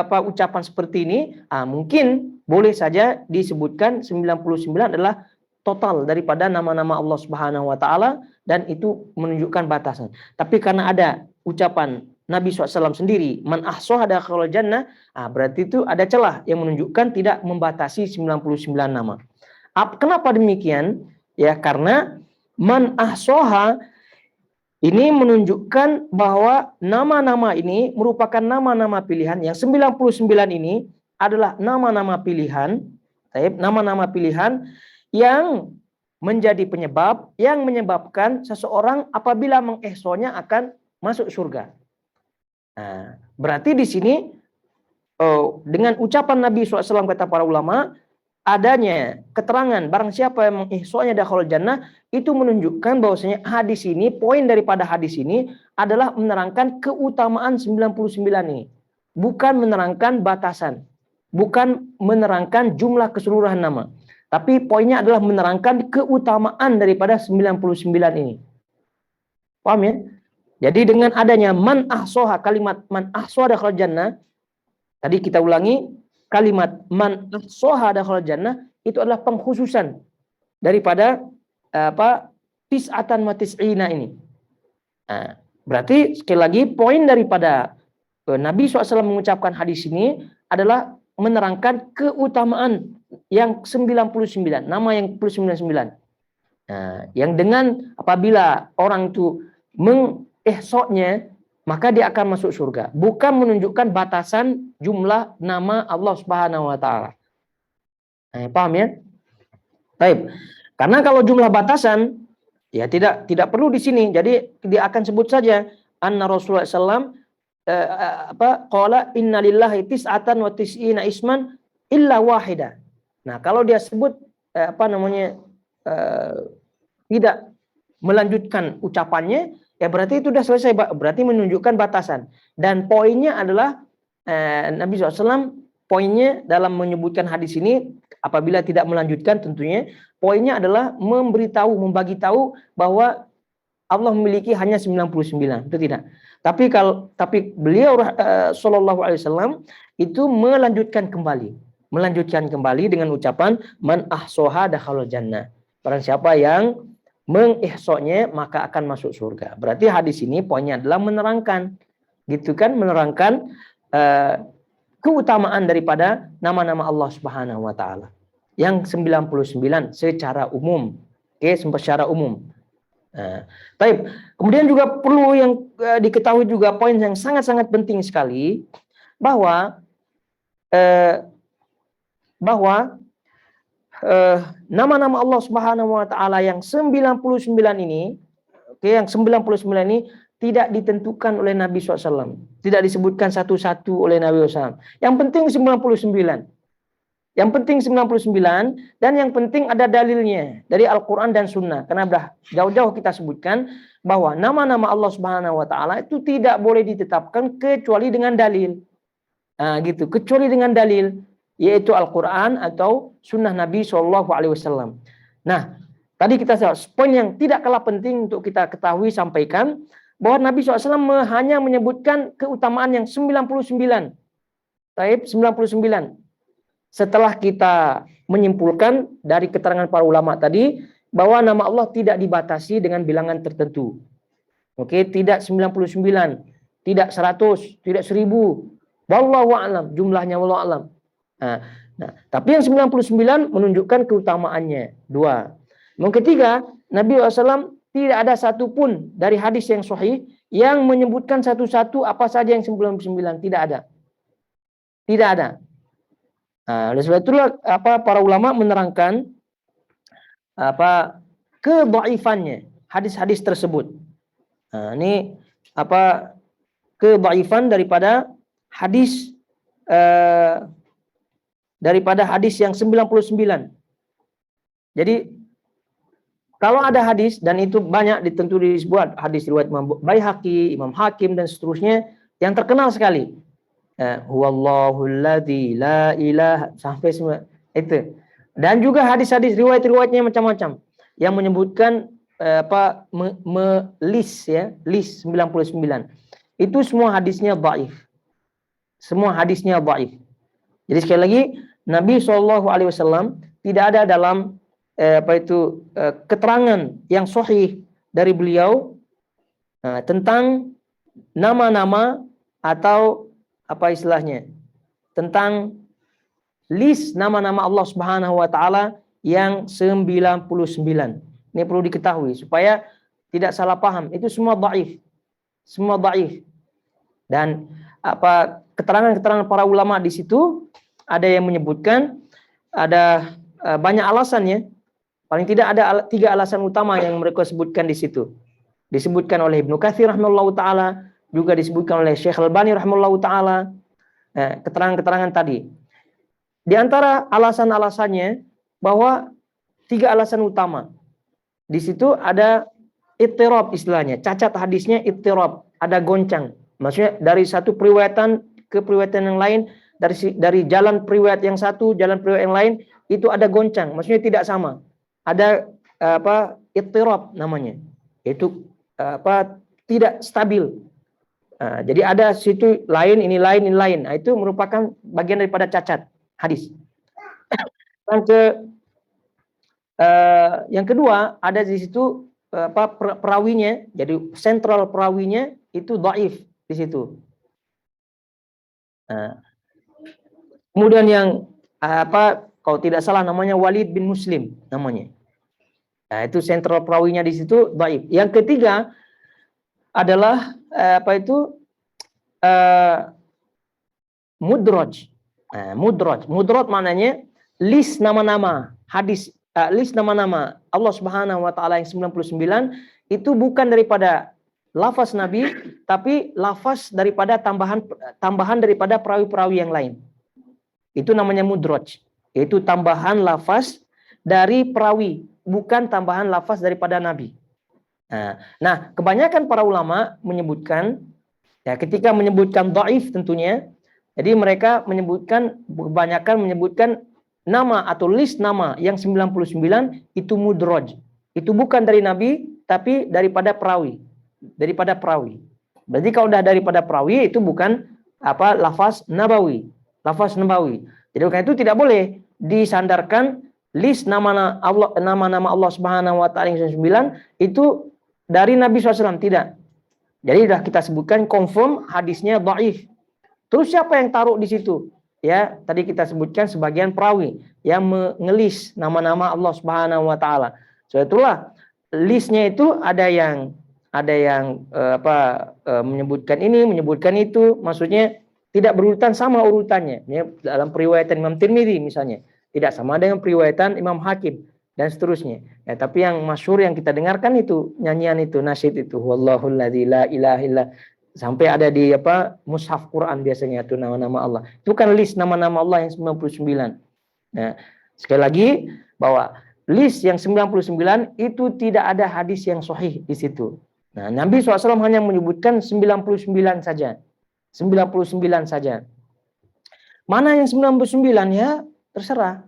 ucapan seperti ini, mungkin boleh saja disebutkan 99 adalah total daripada nama-nama Allah Subhanahu wa Ta'ala, dan itu menunjukkan batasan. Tapi karena ada ucapan Nabi SAW sendiri, man ahsaha dakhalal jannah, berarti itu ada celah yang menunjukkan tidak membatasi 99 nama. Kenapa demikian? Ya, karena man ahsaha ini menunjukkan bahwa nama-nama ini merupakan nama-nama pilihan. Yang 99 ini adalah nama-nama pilihan, nama-nama pilihan yang menjadi penyebab, yang menyebabkan seseorang apabila mengihsoknya akan masuk surga. Berarti di sini dengan ucapan Nabi SAW kata para ulama, adanya keterangan barang siapa yang mengihsanya dakhalul jannah, itu menunjukkan bahwasanya hadis ini, poin daripada hadis ini adalah menerangkan keutamaan 99 ini. Bukan menerangkan batasan, bukan menerangkan jumlah keseluruhan nama. Tapi poinnya adalah menerangkan keutamaan daripada 99 ini. Paham ya? Jadi dengan adanya man ahsoha, kalimat man ahsoha dakhalul jannah, tadi kita ulangi, kalimat man ahsoha dakhalul jannah itu adalah pengkhususan daripada tis'atan wa tis'ina ini. Nah, berarti sekali lagi poin daripada Nabi SAW mengucapkan hadis ini adalah menerangkan keutamaan yang 99, nama yang 99. Nah, yang dengan apabila orang itu mengihsoknya, maka dia akan masuk surga. Bukan menunjukkan batasan jumlah nama Allah Subhanahu wa taala. Nah, paham ya? Baik. Karena kalau jumlah batasan ya tidak perlu di sini. Jadi dia akan sebut saja anna Rasulullah SAW qala innalillahi tis'atan wa tis'ina isman illa wahida. Nah, kalau dia sebut tidak melanjutkan ucapannya, ya berarti itu sudah selesai, berarti menunjukkan batasan. Dan poinnya adalah Nabi SAW poinnya dalam menyebutkan hadis ini, apabila tidak melanjutkan tentunya, poinnya adalah membagi tahu bahwa Allah memiliki hanya 99, itu tidak. Tapi beliau sallallahu alaihi wasallam itu melanjutkan kembali dengan ucapan man ahsoha dakhalul jannah. Barang siapa yang mengihsoknya maka akan masuk surga. Berarti hadis ini poinnya adalah menerangkan, gitu kan, menerangkan keutamaan daripada nama-nama Allah Subhanahu wa taala yang 99 secara umum. Oke, secara umum. Baik. Kemudian juga perlu yang diketahui juga poin yang sangat-sangat penting sekali bahwa nama-nama Allah Subhanahu wa taala yang 99 ini, yang 99 ini tidak ditentukan oleh Nabi SAW. Tidak disebutkan satu-satu oleh Nabi SAW. Yang penting 99. Yang penting 99 dan yang penting ada dalilnya dari Al-Quran dan Sunnah. Karena sudah jauh-jauh kita sebutkan bahwa nama-nama Allah Subhanahu wa taala itu tidak boleh ditetapkan kecuali dengan dalil. Gitu, kecuali dengan dalil, yaitu Al-Quran atau Sunnah Nabi SAW. Nah, tadi kita poin yang tidak kalah penting untuk kita ketahui sampaikan bahwa Nabi SAW hanya menyebutkan keutamaan yang 99. Taib 99. Setelah kita menyimpulkan dari keterangan para ulama tadi bahwa nama Allah tidak dibatasi dengan bilangan tertentu. Oke, tidak 99, tidak 100, tidak 1000. Wallahu a'lam, jumlahnya wallahu a'lam. Nah, tapi yang 99 menunjukkan keutamaannya. 2. Yang ketiga, Nabi SAW tidak ada satupun dari hadis yang sahih yang menyebutkan satu-satu apa saja yang 99. Tidak ada. Tidak ada. Oleh sebab itulah para ulama menerangkan kedhaifannya hadis-hadis tersebut. Ini kedhaifan daripada hadis yang 99. Jadi kalau ada hadis dan itu banyak ditentu disebut hadis riwayat Imam Baihaqi, Imam Hakim dan seterusnya yang terkenal sekali. Huwallahul ladzi la ilaha sampai semua itu. Dan juga hadis-hadis riwayat-riwayatnya macam-macam yang menyebutkan list 99. Itu semua hadisnya dhaif. Semua hadisnya dhaif. Jadi sekali lagi Nabi SAW tidak ada dalam keterangan yang sahih dari beliau tentang nama-nama atau tentang list nama-nama Allah Subhanahu wa taala yang 99. Ini perlu diketahui supaya tidak salah paham. Itu semua dhaif. Semua dhaif. Dan keterangan-keterangan para ulama di situ ada yang menyebutkan ada banyak alasannya. Paling tidak ada 3 alasan utama yang mereka sebutkan di situ. Disebutkan oleh Ibnu Katsir rahimahullahu taala, juga disebutkan oleh Syekh Al-Albani rahimahullahu taala, keterangan-keterangan tadi. Di antara alasan-alasannya bahwa 3 alasan utama. Di situ ada ittirab istilahnya, cacat hadisnya ittirab, ada goncang. Maksudnya dari satu periwayatan ke periwayatan yang lain, dari jalan periwayat yang satu, jalan periwayat yang lain itu ada goncang, maksudnya tidak sama. Ada ittirab namanya. Itu tidak stabil. Jadi ada situ lain, ini lain, ini lain. Nah, itu merupakan bagian daripada cacat hadis. Yang kedua ada di situ perawinya, jadi sentral perawinya itu dhaif di situ. Kemudian yang kalau tidak salah namanya Walid bin Muslim namanya. Nah, itu sentral perawinya di situ dhaif. Yang ketiga adalah mudraj. Mudraj maknanya list nama-nama hadis, list nama-nama Allah Subhanahu wa taala yang 99 itu bukan daripada lafaz Nabi, tapi lafaz daripada tambahan daripada perawi-perawi yang lain. Itu namanya mudraj, yaitu tambahan lafaz dari perawi, bukan tambahan lafaz daripada Nabi. Nah, kebanyakan para ulama menyebutkan, ya ketika menyebutkan dhaif tentunya, jadi mereka kebanyakan menyebutkan nama atau list nama yang 99 itu mudraj. Itu bukan dari Nabi, tapi daripada perawi. Berarti kalau udah daripada perawi itu bukan lafaz nabawi. Jadi karena itu tidak boleh disandarkan list nama-nama Allah Subhanahu wa taala yang 99 itu dari Nabi SAW, tidak. Jadi sudah kita sebutkan confirm hadisnya dhaif. Terus siapa yang taruh di situ? Ya, tadi kita sebutkan sebagian perawi yang mengelis nama-nama Allah Subhanahu wa taala. So itulah listnya itu ada yang menyebutkan ini, menyebutkan itu, maksudnya tidak berurutan sama urutannya. Ya, dalam periwayatan Imam Tirmidzi misalnya, tidak sama dengan periwayatan Imam Hakim dan seterusnya. Ya, tapi yang masyhur yang kita dengarkan itu nyanyian itu, nasyid itu, wallahul ladzi la ilaha illa, sampai ada di mushaf Quran biasanya itu nama-nama Allah. Itu kan list nama-nama Allah yang 99. Nah, sekali lagi bahwa list yang 99 itu tidak ada hadis yang sahih di situ. Nah, Nabi SAW hanya menyebutkan 99 saja. 99 saja. Mana yang 99 ya terserah.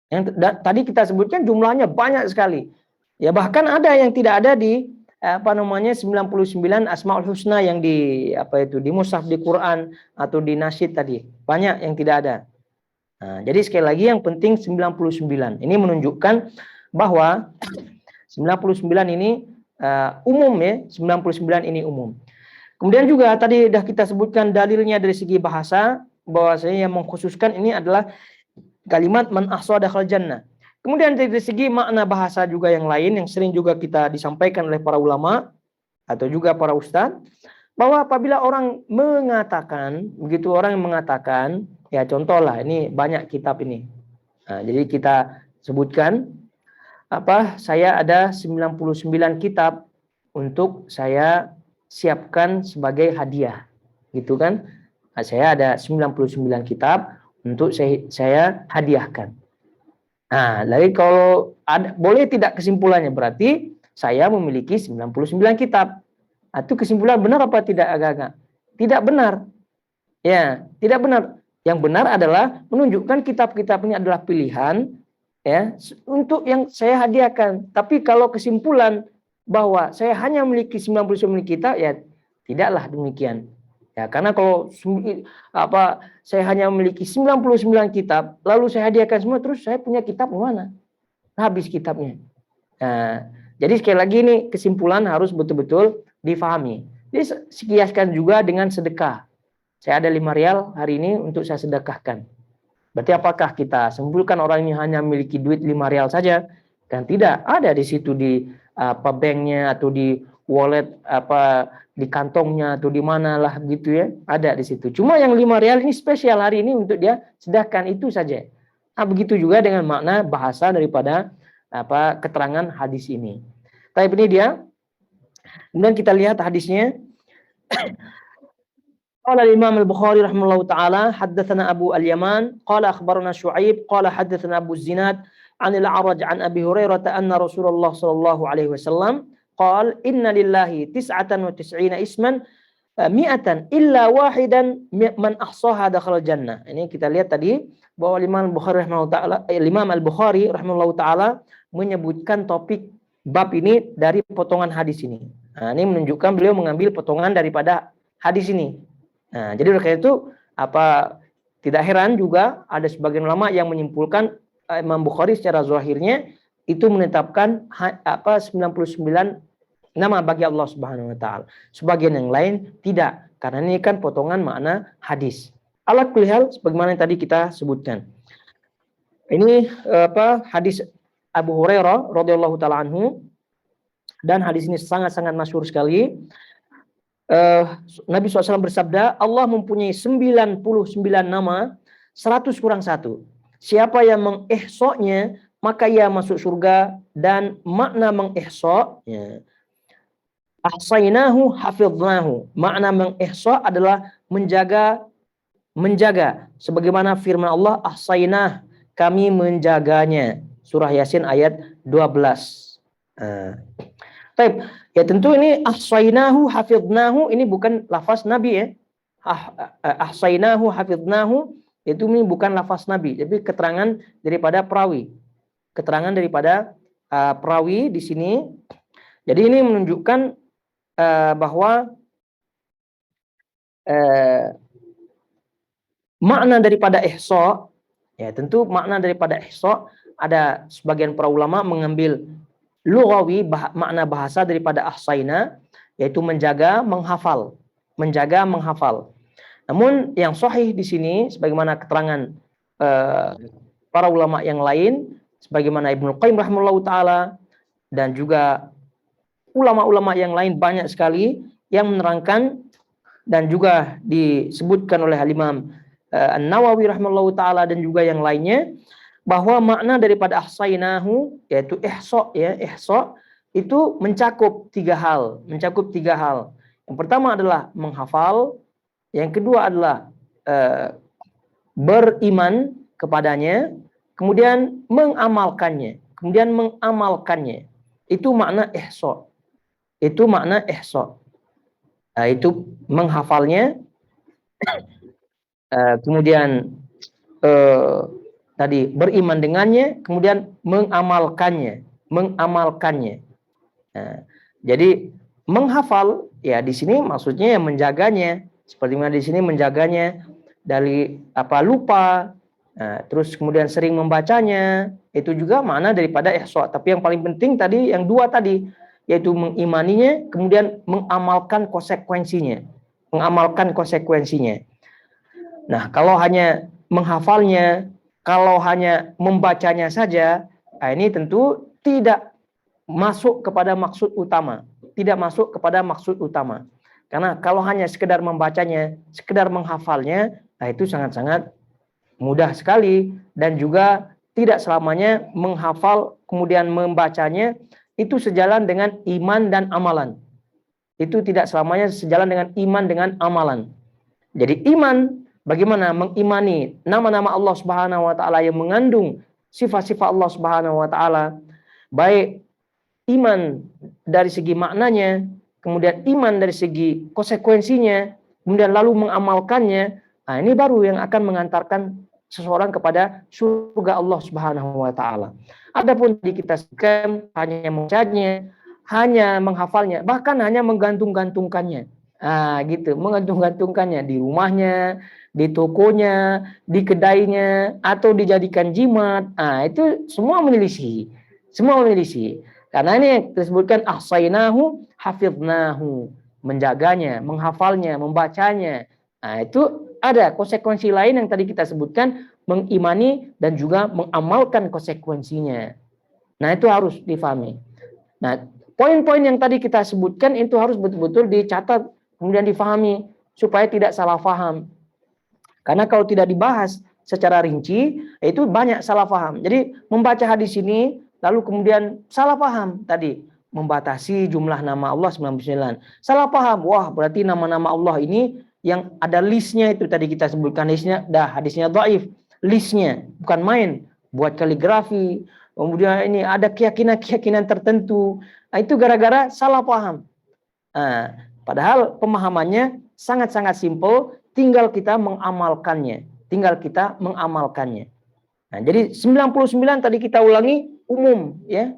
Yang tadi kita sebutkan jumlahnya banyak sekali. Ya bahkan ada yang tidak ada di 99 Asmaul Husna yang di di mushaf di Quran atau di nasyid tadi. Banyak yang tidak ada. Nah, jadi sekali lagi yang penting 99. Ini menunjukkan bahwa 99 ini umum ya, 99 ini umum. Kemudian juga tadi sudah kita sebutkan dalilnya dari segi bahasa, bahwasanya yang mengkhususkan ini adalah kalimat man ahsa dakhal jannah. Kemudian dari segi makna bahasa juga yang lain yang sering juga kita disampaikan oleh para ulama atau juga para ustadz, bahwa apabila orang mengatakan, begitu orang yang mengatakan, ya contohlah ini banyak kitab ini. Nah, jadi kita sebutkan saya ada 99 kitab untuk saya siapkan sebagai hadiah. Gitu kan? Nah, saya ada 99 kitab untuk saya hadiahkan. Nah, lagi kalau boleh tidak kesimpulannya berarti saya memiliki 99 kitab. Itu kesimpulan benar apa tidak agak-agak? Tidak benar. Ya, tidak benar. Yang benar adalah menunjukkan kitab-kitab ini adalah pilihan ya untuk yang saya hadiahkan. Tapi kalau kesimpulan bahwa saya hanya memiliki 99 kitab, ya tidaklah demikian. Ya, karena kalau saya hanya memiliki 99 kitab, lalu saya hadiahkan semua, terus saya punya kitab mana? Habis kitabnya. Nah, jadi sekali lagi ini kesimpulan harus betul-betul difahami. Jadi sekiaskan juga dengan sedekah. Saya ada 5 rial hari ini untuk saya sedekahkan. Berarti apakah kita simpulkan orang ini hanya memiliki duit 5 rial saja? Kan tidak, ada di situ di banknya atau di wallet di kantongnya atau di mana lah gitu ya, ada di situ. Cuma yang 5 rial ini spesial hari ini untuk dia sedekahkan itu saja. Nah, begitu juga dengan makna bahasa daripada keterangan hadis ini. Tapi ini dia. Kemudian kita lihat hadisnya. Qala Imam Al-Bukhari rahimahullahu taala haddatsana Abu Al-Yaman qala akhbarana Syu'aib qala haddatsana Abu Zinad an al-A'raj an Abi Hurairah anna Rasulullah sallallahu alaihi wasallam qala inna lillahi 99 isman mi'atan illa wahidan man ahsaha dakhala jannah. Ini kita lihat tadi bahwa Imam Al-Bukhari rahimahullahu taala Imam Al-Bukhari rahimahullahu taala menyebutkan topik bab ini dari potongan hadis ini. Nah, ini menunjukkan beliau mengambil potongan daripada hadis ini. Nah, jadi oleh karena itu tidak heran juga ada sebagian ulama yang menyimpulkan Imam Bukhari secara zahirnya itu menetapkan 99 nama bagi Allah Subhanahu wa taala. Sebagian yang lain tidak, karena ini kan potongan makna hadis. Ala kulli hal sebagaimana yang tadi kita sebutkan. Ini hadis Abu Hurairah radhiyallahu taala anhu, dan hadis ini sangat-sangat masyhur sekali. Nabi SAW bersabda, Allah mempunyai 99 nama, 100 kurang 1. Siapa yang mengihsoknya, maka ia masuk surga. Dan makna mengihsok, ahsainahu hafidnahu. Makna mengihsok adalah menjaga. Sebagaimana firman Allah, ahsainah, kami menjaganya. Surah Yasin ayat 12. Baik, ya tentu ini ahsainahu hafidnahu ini bukan lafaz Nabi ya. Ahsainahu hafidnahu itu ini bukan lafaz Nabi, tapi keterangan daripada perawi. Keterangan daripada perawi di sini. Jadi ini menunjukkan bahwa makna daripada ihsa, ya tentu makna daripada ihsa ada sebagian para ulama mengambil lughawi makna bahasa daripada ahsaina, yaitu menjaga, menghafal. Menjaga, menghafal. Namun yang sahih di sini sebagaimana keterangan para ulama yang lain, sebagaimana Ibnu Qayyim rahimahullahu taala dan juga ulama-ulama yang lain banyak sekali yang menerangkan, dan juga disebutkan oleh Imam An-Nawawi rahimahullahu taala dan juga yang lainnya, bahwa makna daripada ahsainahu yaitu ihsa, ya ihsa itu mencakup tiga hal. Yang pertama adalah menghafal, yang kedua adalah beriman kepadanya, kemudian mengamalkannya. Itu makna ihsa. Itu menghafalnya, kemudian tadi beriman dengannya, kemudian mengamalkannya. Nah, jadi menghafal ya di sini maksudnya yang menjaganya, seperti mana di sini menjaganya dari lupa. Nah, terus kemudian sering membacanya, itu juga makna daripada ihsa. Tapi yang paling penting tadi yang dua tadi, yaitu mengimaninya, kemudian mengamalkan konsekuensinya. Nah, kalau hanya menghafalnya, kalau hanya membacanya saja, ini tentu tidak masuk kepada maksud utama. Karena kalau hanya sekedar membacanya, sekedar menghafalnya, itu sangat-sangat mudah sekali, dan juga tidak selamanya menghafal kemudian membacanya itu sejalan dengan iman dan amalan. Itu tidak selamanya sejalan dengan iman dengan amalan. Jadi iman, bagaimana mengimani nama-nama Allah Subhanahu wa taala yang mengandung sifat-sifat Allah Subhanahu wa taala, baik iman dari segi maknanya, kemudian iman dari segi konsekuensinya, kemudian lalu mengamalkannya. Nah, ini baru yang akan mengantarkan seseorang kepada surga Allah Subhanahu wa taala. Adapun di kita sebutkan hanya membacanya, hanya menghafalnya, bahkan hanya menggantung-gantungkannya. Gitu, menggantung-gantungkannya di rumahnya, di tokonya, di kedainya, atau dijadikan jimat. Itu semua menyelisih. Karena ini yang disebutkan ahsainahu hafidnahu, menjaganya, menghafalnya, membacanya. Itu ada konsekuensi lain yang tadi kita sebutkan, mengimani dan juga mengamalkan konsekuensinya. Nah, itu harus difahami. Nah, poin-poin yang tadi kita sebutkan itu harus betul-betul dicatat, kemudian difahami supaya tidak salah paham. Karena kalau tidak dibahas secara rinci, itu banyak salah paham. Jadi membaca hadis ini lalu kemudian salah paham tadi, membatasi jumlah nama Allah 99. Salah paham, wah berarti nama-nama Allah ini yang ada listnya itu tadi kita sebutkan listnya, hadisnya dhaif, listnya bukan main, buat kaligrafi, kemudian ini ada keyakinan-keyakinan tertentu. Nah, itu gara-gara salah paham. Nah, padahal pemahamannya sangat-sangat simpel, tinggal kita mengamalkannya. Nah, jadi 99 tadi kita ulangi umum ya.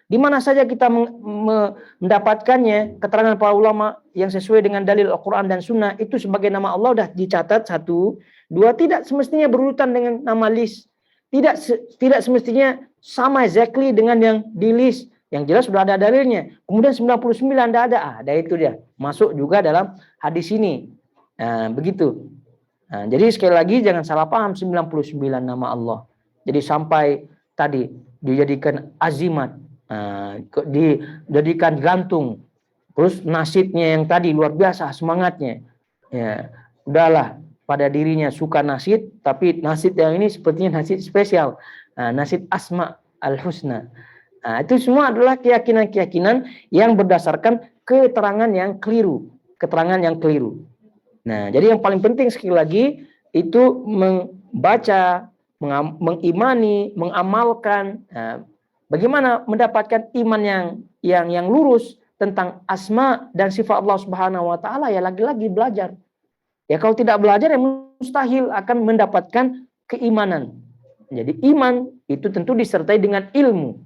Di mana saja kita mendapatkannya, keterangan para ulama yang sesuai dengan dalil Al-Quran dan Sunnah, itu sebagai nama Allah sudah dicatat 1, 2, tidak semestinya berurutan dengan nama list. Tidak semestinya sama exactly dengan yang di list. Yang jelas sudah ada dalilnya. Kemudian 99 tidak ada. Ada itu dia. Masuk juga dalam hadis ini. Nah, begitu. Nah, jadi sekali lagi jangan salah paham 99 nama Allah. Jadi sampai tadi dijadikan azimat. Dijadikan gantung, terus nasidnya yang tadi luar biasa semangatnya, ya udahlah pada dirinya suka nasid, tapi nasid yang ini sepertinya nasid spesial, nasid Asma al-Husna. Itu semua adalah keyakinan-keyakinan yang berdasarkan keterangan yang keliru. Nah, jadi yang paling penting sekali lagi itu membaca, mengimani, mengamalkan. Bagaimana mendapatkan iman yang lurus tentang asma dan sifat Allah Subhanahu wa taala? Ya lagi-lagi belajar. Ya kalau tidak belajar ya mustahil akan mendapatkan keimanan. Jadi iman itu tentu disertai dengan ilmu.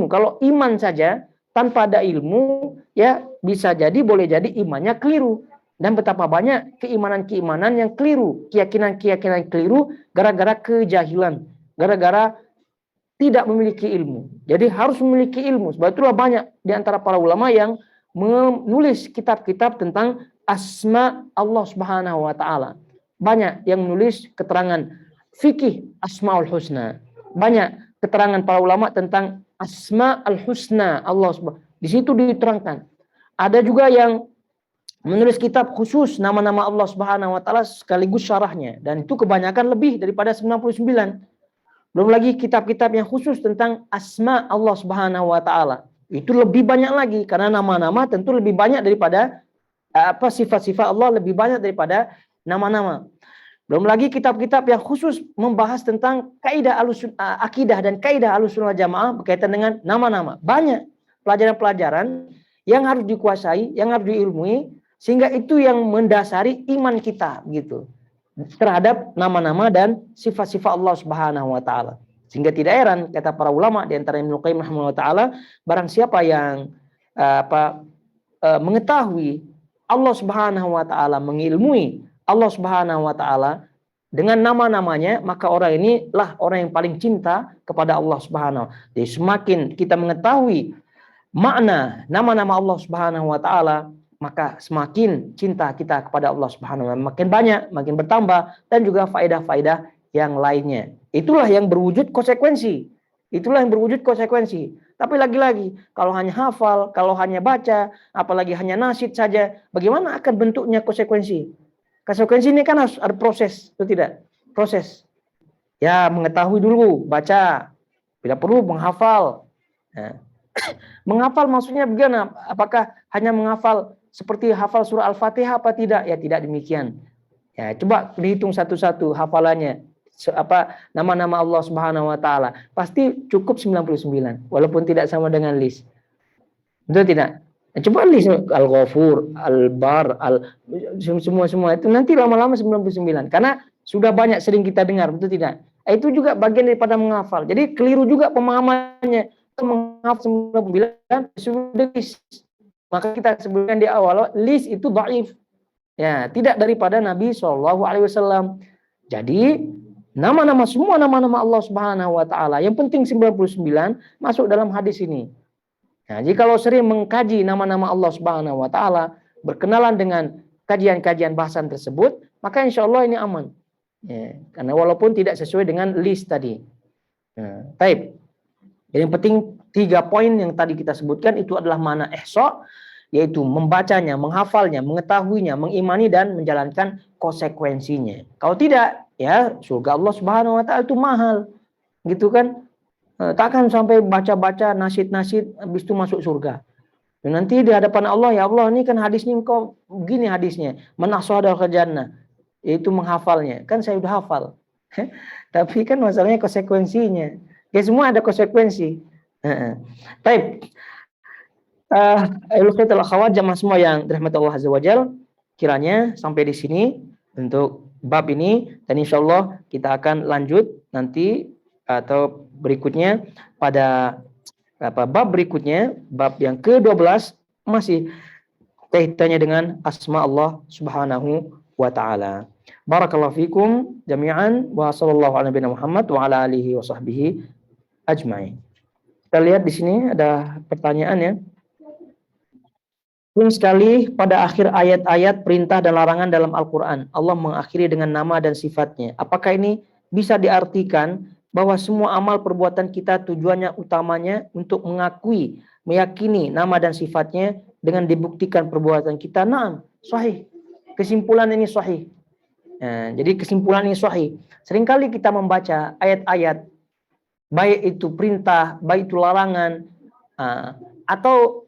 Kalau iman saja tanpa ada ilmu, ya bisa jadi, boleh jadi imannya keliru. Dan betapa banyak keimanan-keimanan yang keliru, keyakinan-keyakinan keliru gara-gara kejahilan, gara-gara tidak memiliki ilmu. Jadi harus memiliki ilmu. Sebab itulah banyak di antara para ulama yang menulis kitab-kitab tentang asma Allah Subhanahu wa taala. Banyak yang menulis keterangan fikih Asmaul Husna. Banyak keterangan para ulama tentang Asmaul Husna Allah Subhanahu. Di situ diterangkan. Ada juga yang menulis kitab khusus nama-nama Allah Subhanahu wa taala sekaligus syarahnya, dan itu kebanyakan lebih daripada 99. Belum lagi kitab-kitab yang khusus tentang asma Allah Subhanahu wa taala. Itu lebih banyak lagi karena nama-nama tentu lebih banyak daripada sifat-sifat Allah, lebih banyak daripada nama-nama. Belum lagi kitab-kitab yang khusus membahas tentang kaidah akidah dan kaidah Ahlussunnah Jamaah berkaitan dengan nama-nama. Banyak pelajaran-pelajaran yang harus dikuasai, yang harus diilmui, sehingga itu yang mendasari iman kita gitu terhadap nama-nama dan sifat-sifat Allah Subhanahu wa taala. Sehingga tidak heran kata para ulama di antara Ibnu Qayyim rahimahullah taala, barang siapa yang mengetahui Allah Subhanahu wa taala, mengilmui Allah Subhanahu wa taala dengan nama-namanya, maka orang ini lah orang yang paling cinta kepada Allah Subhanahu. Jadi semakin kita mengetahui makna nama-nama Allah Subhanahu wa taala, maka semakin cinta kita kepada Allah Subhanahu wa taala makin banyak, makin bertambah, dan juga faedah-faedah yang lainnya. Itulah yang berwujud konsekuensi. Tapi lagi-lagi, kalau hanya hafal, kalau hanya baca, apalagi hanya nasyid saja, bagaimana akan bentuknya konsekuensi? Konsekuensi ini kan harus ada proses, itu tidak? Proses. Ya, mengetahui dulu, baca. Bila perlu menghafal. Nah, menghafal maksudnya bagaimana? Apakah hanya menghafal seperti hafal surah Al-Fatihah apa tidak? Ya tidak demikian. Ya, coba dihitung satu-satu hafalannya. Nama-nama Allah Subhanahu wa taala. Pasti cukup 99 walaupun tidak sama dengan list. Betul tidak? Nah, coba list Al-Ghafur, Al-Bar, semua itu nanti lama-lama 99 karena sudah banyak sering kita dengar, betul tidak? Itu juga bagian daripada menghafal. Jadi keliru juga pemahamannya. Menghafal 99 sudah list. Maka kita sebutkan di awal list itu dhaif. Ya, tidak daripada Nabi SAW. Jadi semua nama-nama Allah Subhanahu wa taala yang penting 99 masuk dalam hadis ini. Nah, jika kalau sering mengkaji nama-nama Allah Subhanahu wa taala, berkenalan dengan kajian-kajian bahasan tersebut, maka insya Allah ini aman. Ya, karena walaupun tidak sesuai dengan list tadi. Nah, baik. Yang penting 3 poin yang tadi kita sebutkan itu adalah makna ihsa, yaitu membacanya, menghafalnya, mengetahuinya, mengimani dan menjalankan konsekuensinya. Kalau tidak, ya surga Allah Subhanahu wa taala itu mahal. Gitu kan? Takkan sampai baca-baca nasyid-nasyid habis itu masuk surga. Dan nanti di hadapan Allah, ya Allah ini kan hadisnya engkau begini hadisnya, man ahsada dakhala jannah, yaitu menghafalnya. Kan saya udah hafal. Tapi kan masalahnya konsekuensinya. Ya semua ada konsekuensi. Baik. Akhwatul akhwat jamaah semua yang dirahmati Allah Azza wa Jalla, kiranya sampai di sini untuk bab ini, dan insyaallah kita akan lanjut nanti atau berikutnya pada bab berikutnya, bab yang ke-12 masih kaitannya dengan asma Allah Subhanahu wa taala. Barakallahu fikum jami'an wa sallallahu ala nabiyina Muhammad wa ala alihi wa sahbihi ajmain. Kita lihat di sini ada pertanyaan ya. Sering sekali pada akhir ayat-ayat perintah dan larangan dalam Al-Quran, Allah mengakhiri dengan nama dan sifatnya. Apakah ini bisa diartikan bahwa semua amal perbuatan kita tujuannya utamanya untuk mengakui, meyakini nama dan sifatnya dengan dibuktikan perbuatan kita? Naam, sahih. Kesimpulan ini sahih. Nah, jadi kesimpulan ini sahih. Seringkali kita membaca ayat-ayat, baik itu perintah, baik itu larangan, atau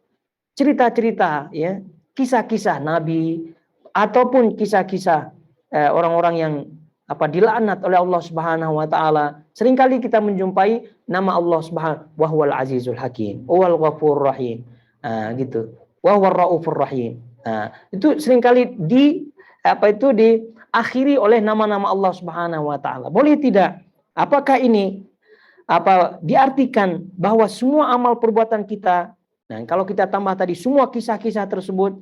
cerita-cerita, ya, kisah-kisah Nabi ataupun kisah-kisah orang-orang yang dilaknat oleh Allah Subhanahu wa taala. Seringkali kita menjumpai nama Allah Subhanahu wa huwal azizul hakim, wal ghafurur rahim. Gitu. Wa huwar raufur rahim. Itu seringkali diakhiri oleh nama-nama Allah Subhanahu wa taala. Boleh tidak? Apakah ini diartikan bahwa semua amal perbuatan kita, nah kalau kita tambah tadi semua kisah-kisah tersebut,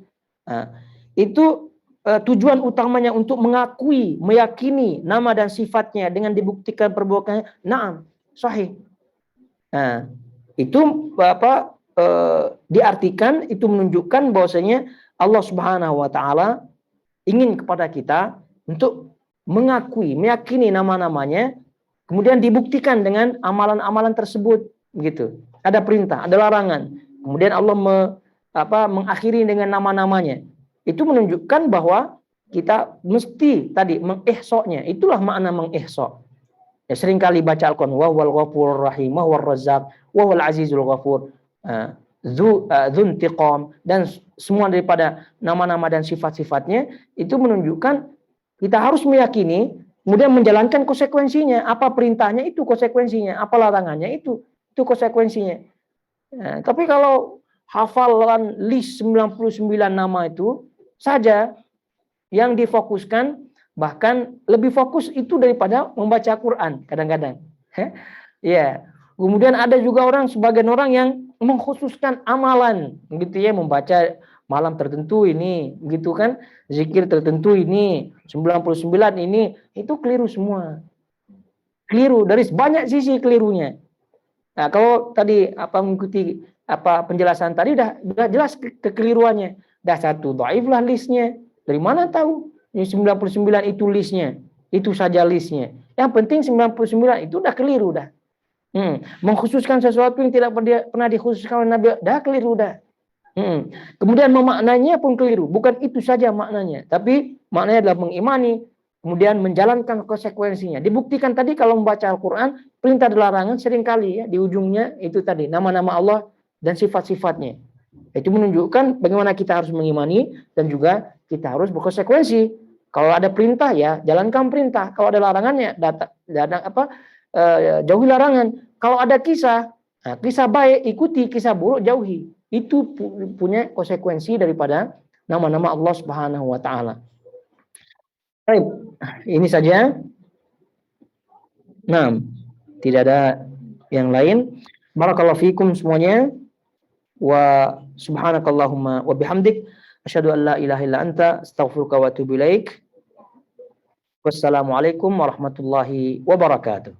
itu tujuan utamanya untuk mengakui, meyakini nama dan sifatnya dengan dibuktikan perbuatannya? Naam, sahih. Nah, itu diartikan, itu menunjukkan bahwasanya Allah Subhanahu wa taala ingin kepada kita untuk mengakui, meyakini nama-namanya, kemudian dibuktikan dengan amalan-amalan tersebut, begitu. Ada perintah, ada larangan. Kemudian Allah mengakhiri dengan nama-namanya. Itu menunjukkan bahwa kita mesti tadi mengihsoknya. Itulah makna mengihsok. Ya, seringkali baca Al-Quran, wa huwal ghafurur rahim, wa huwar razzaq, wa huwal azizul ghafur, dzuntiqam, dan semua daripada nama-nama dan sifat-sifatnya itu menunjukkan kita harus meyakini, kemudian menjalankan konsekuensinya. Apa perintahnya itu konsekuensinya, apa larangannya itu konsekuensinya. Nah, tapi kalau hafalan list 99 nama itu saja yang difokuskan, bahkan lebih fokus itu daripada membaca Quran kadang-kadang. Ya. Kemudian ada juga sebagian orang yang mengkhususkan amalan, gitu ya, membaca malam tertentu ini, gitu kan, zikir tertentu ini, 99 ini, itu keliru semua. Keliru dari banyak sisi kelirunya. Nah, kalau tadi mengikuti penjelasan tadi udah jelas kekeliruannya. Dah satu dhaif lah listnya. Dari mana tahu? Ini 99 itu listnya. Itu saja listnya. Yang penting 99 itu udah keliru dah. Mengkhususkan sesuatu yang tidak pernah dikhususkan oleh Nabi, dah keliru dah. Kemudian memaknanya pun keliru. Bukan itu saja maknanya, tapi maknanya adalah mengimani, kemudian menjalankan konsekuensinya. Dibuktikan tadi kalau membaca Al-Quran, perintah dan larangan seringkali ya di ujungnya itu tadi nama-nama Allah dan sifat-sifatnya. Itu menunjukkan bagaimana kita harus mengimani dan juga kita harus berkonsekuensi. Kalau ada perintah ya jalankan perintah. Kalau ada larangannya jauhi larangan. Kalau ada kisah baik ikuti, kisah buruk jauhi. Itu punya konsekuensi daripada nama-nama Allah Subhanahu wa taala. Baik, ini saja. Nah, tidak ada yang lain. Barakallahu fikum semuanya. Wa subhanakallahumma wa bihamdik asyhadu an la ilaha illa anta astaghfiruka wa atubu ilaik. Wassalamualaikum warahmatullahi wabarakatuh.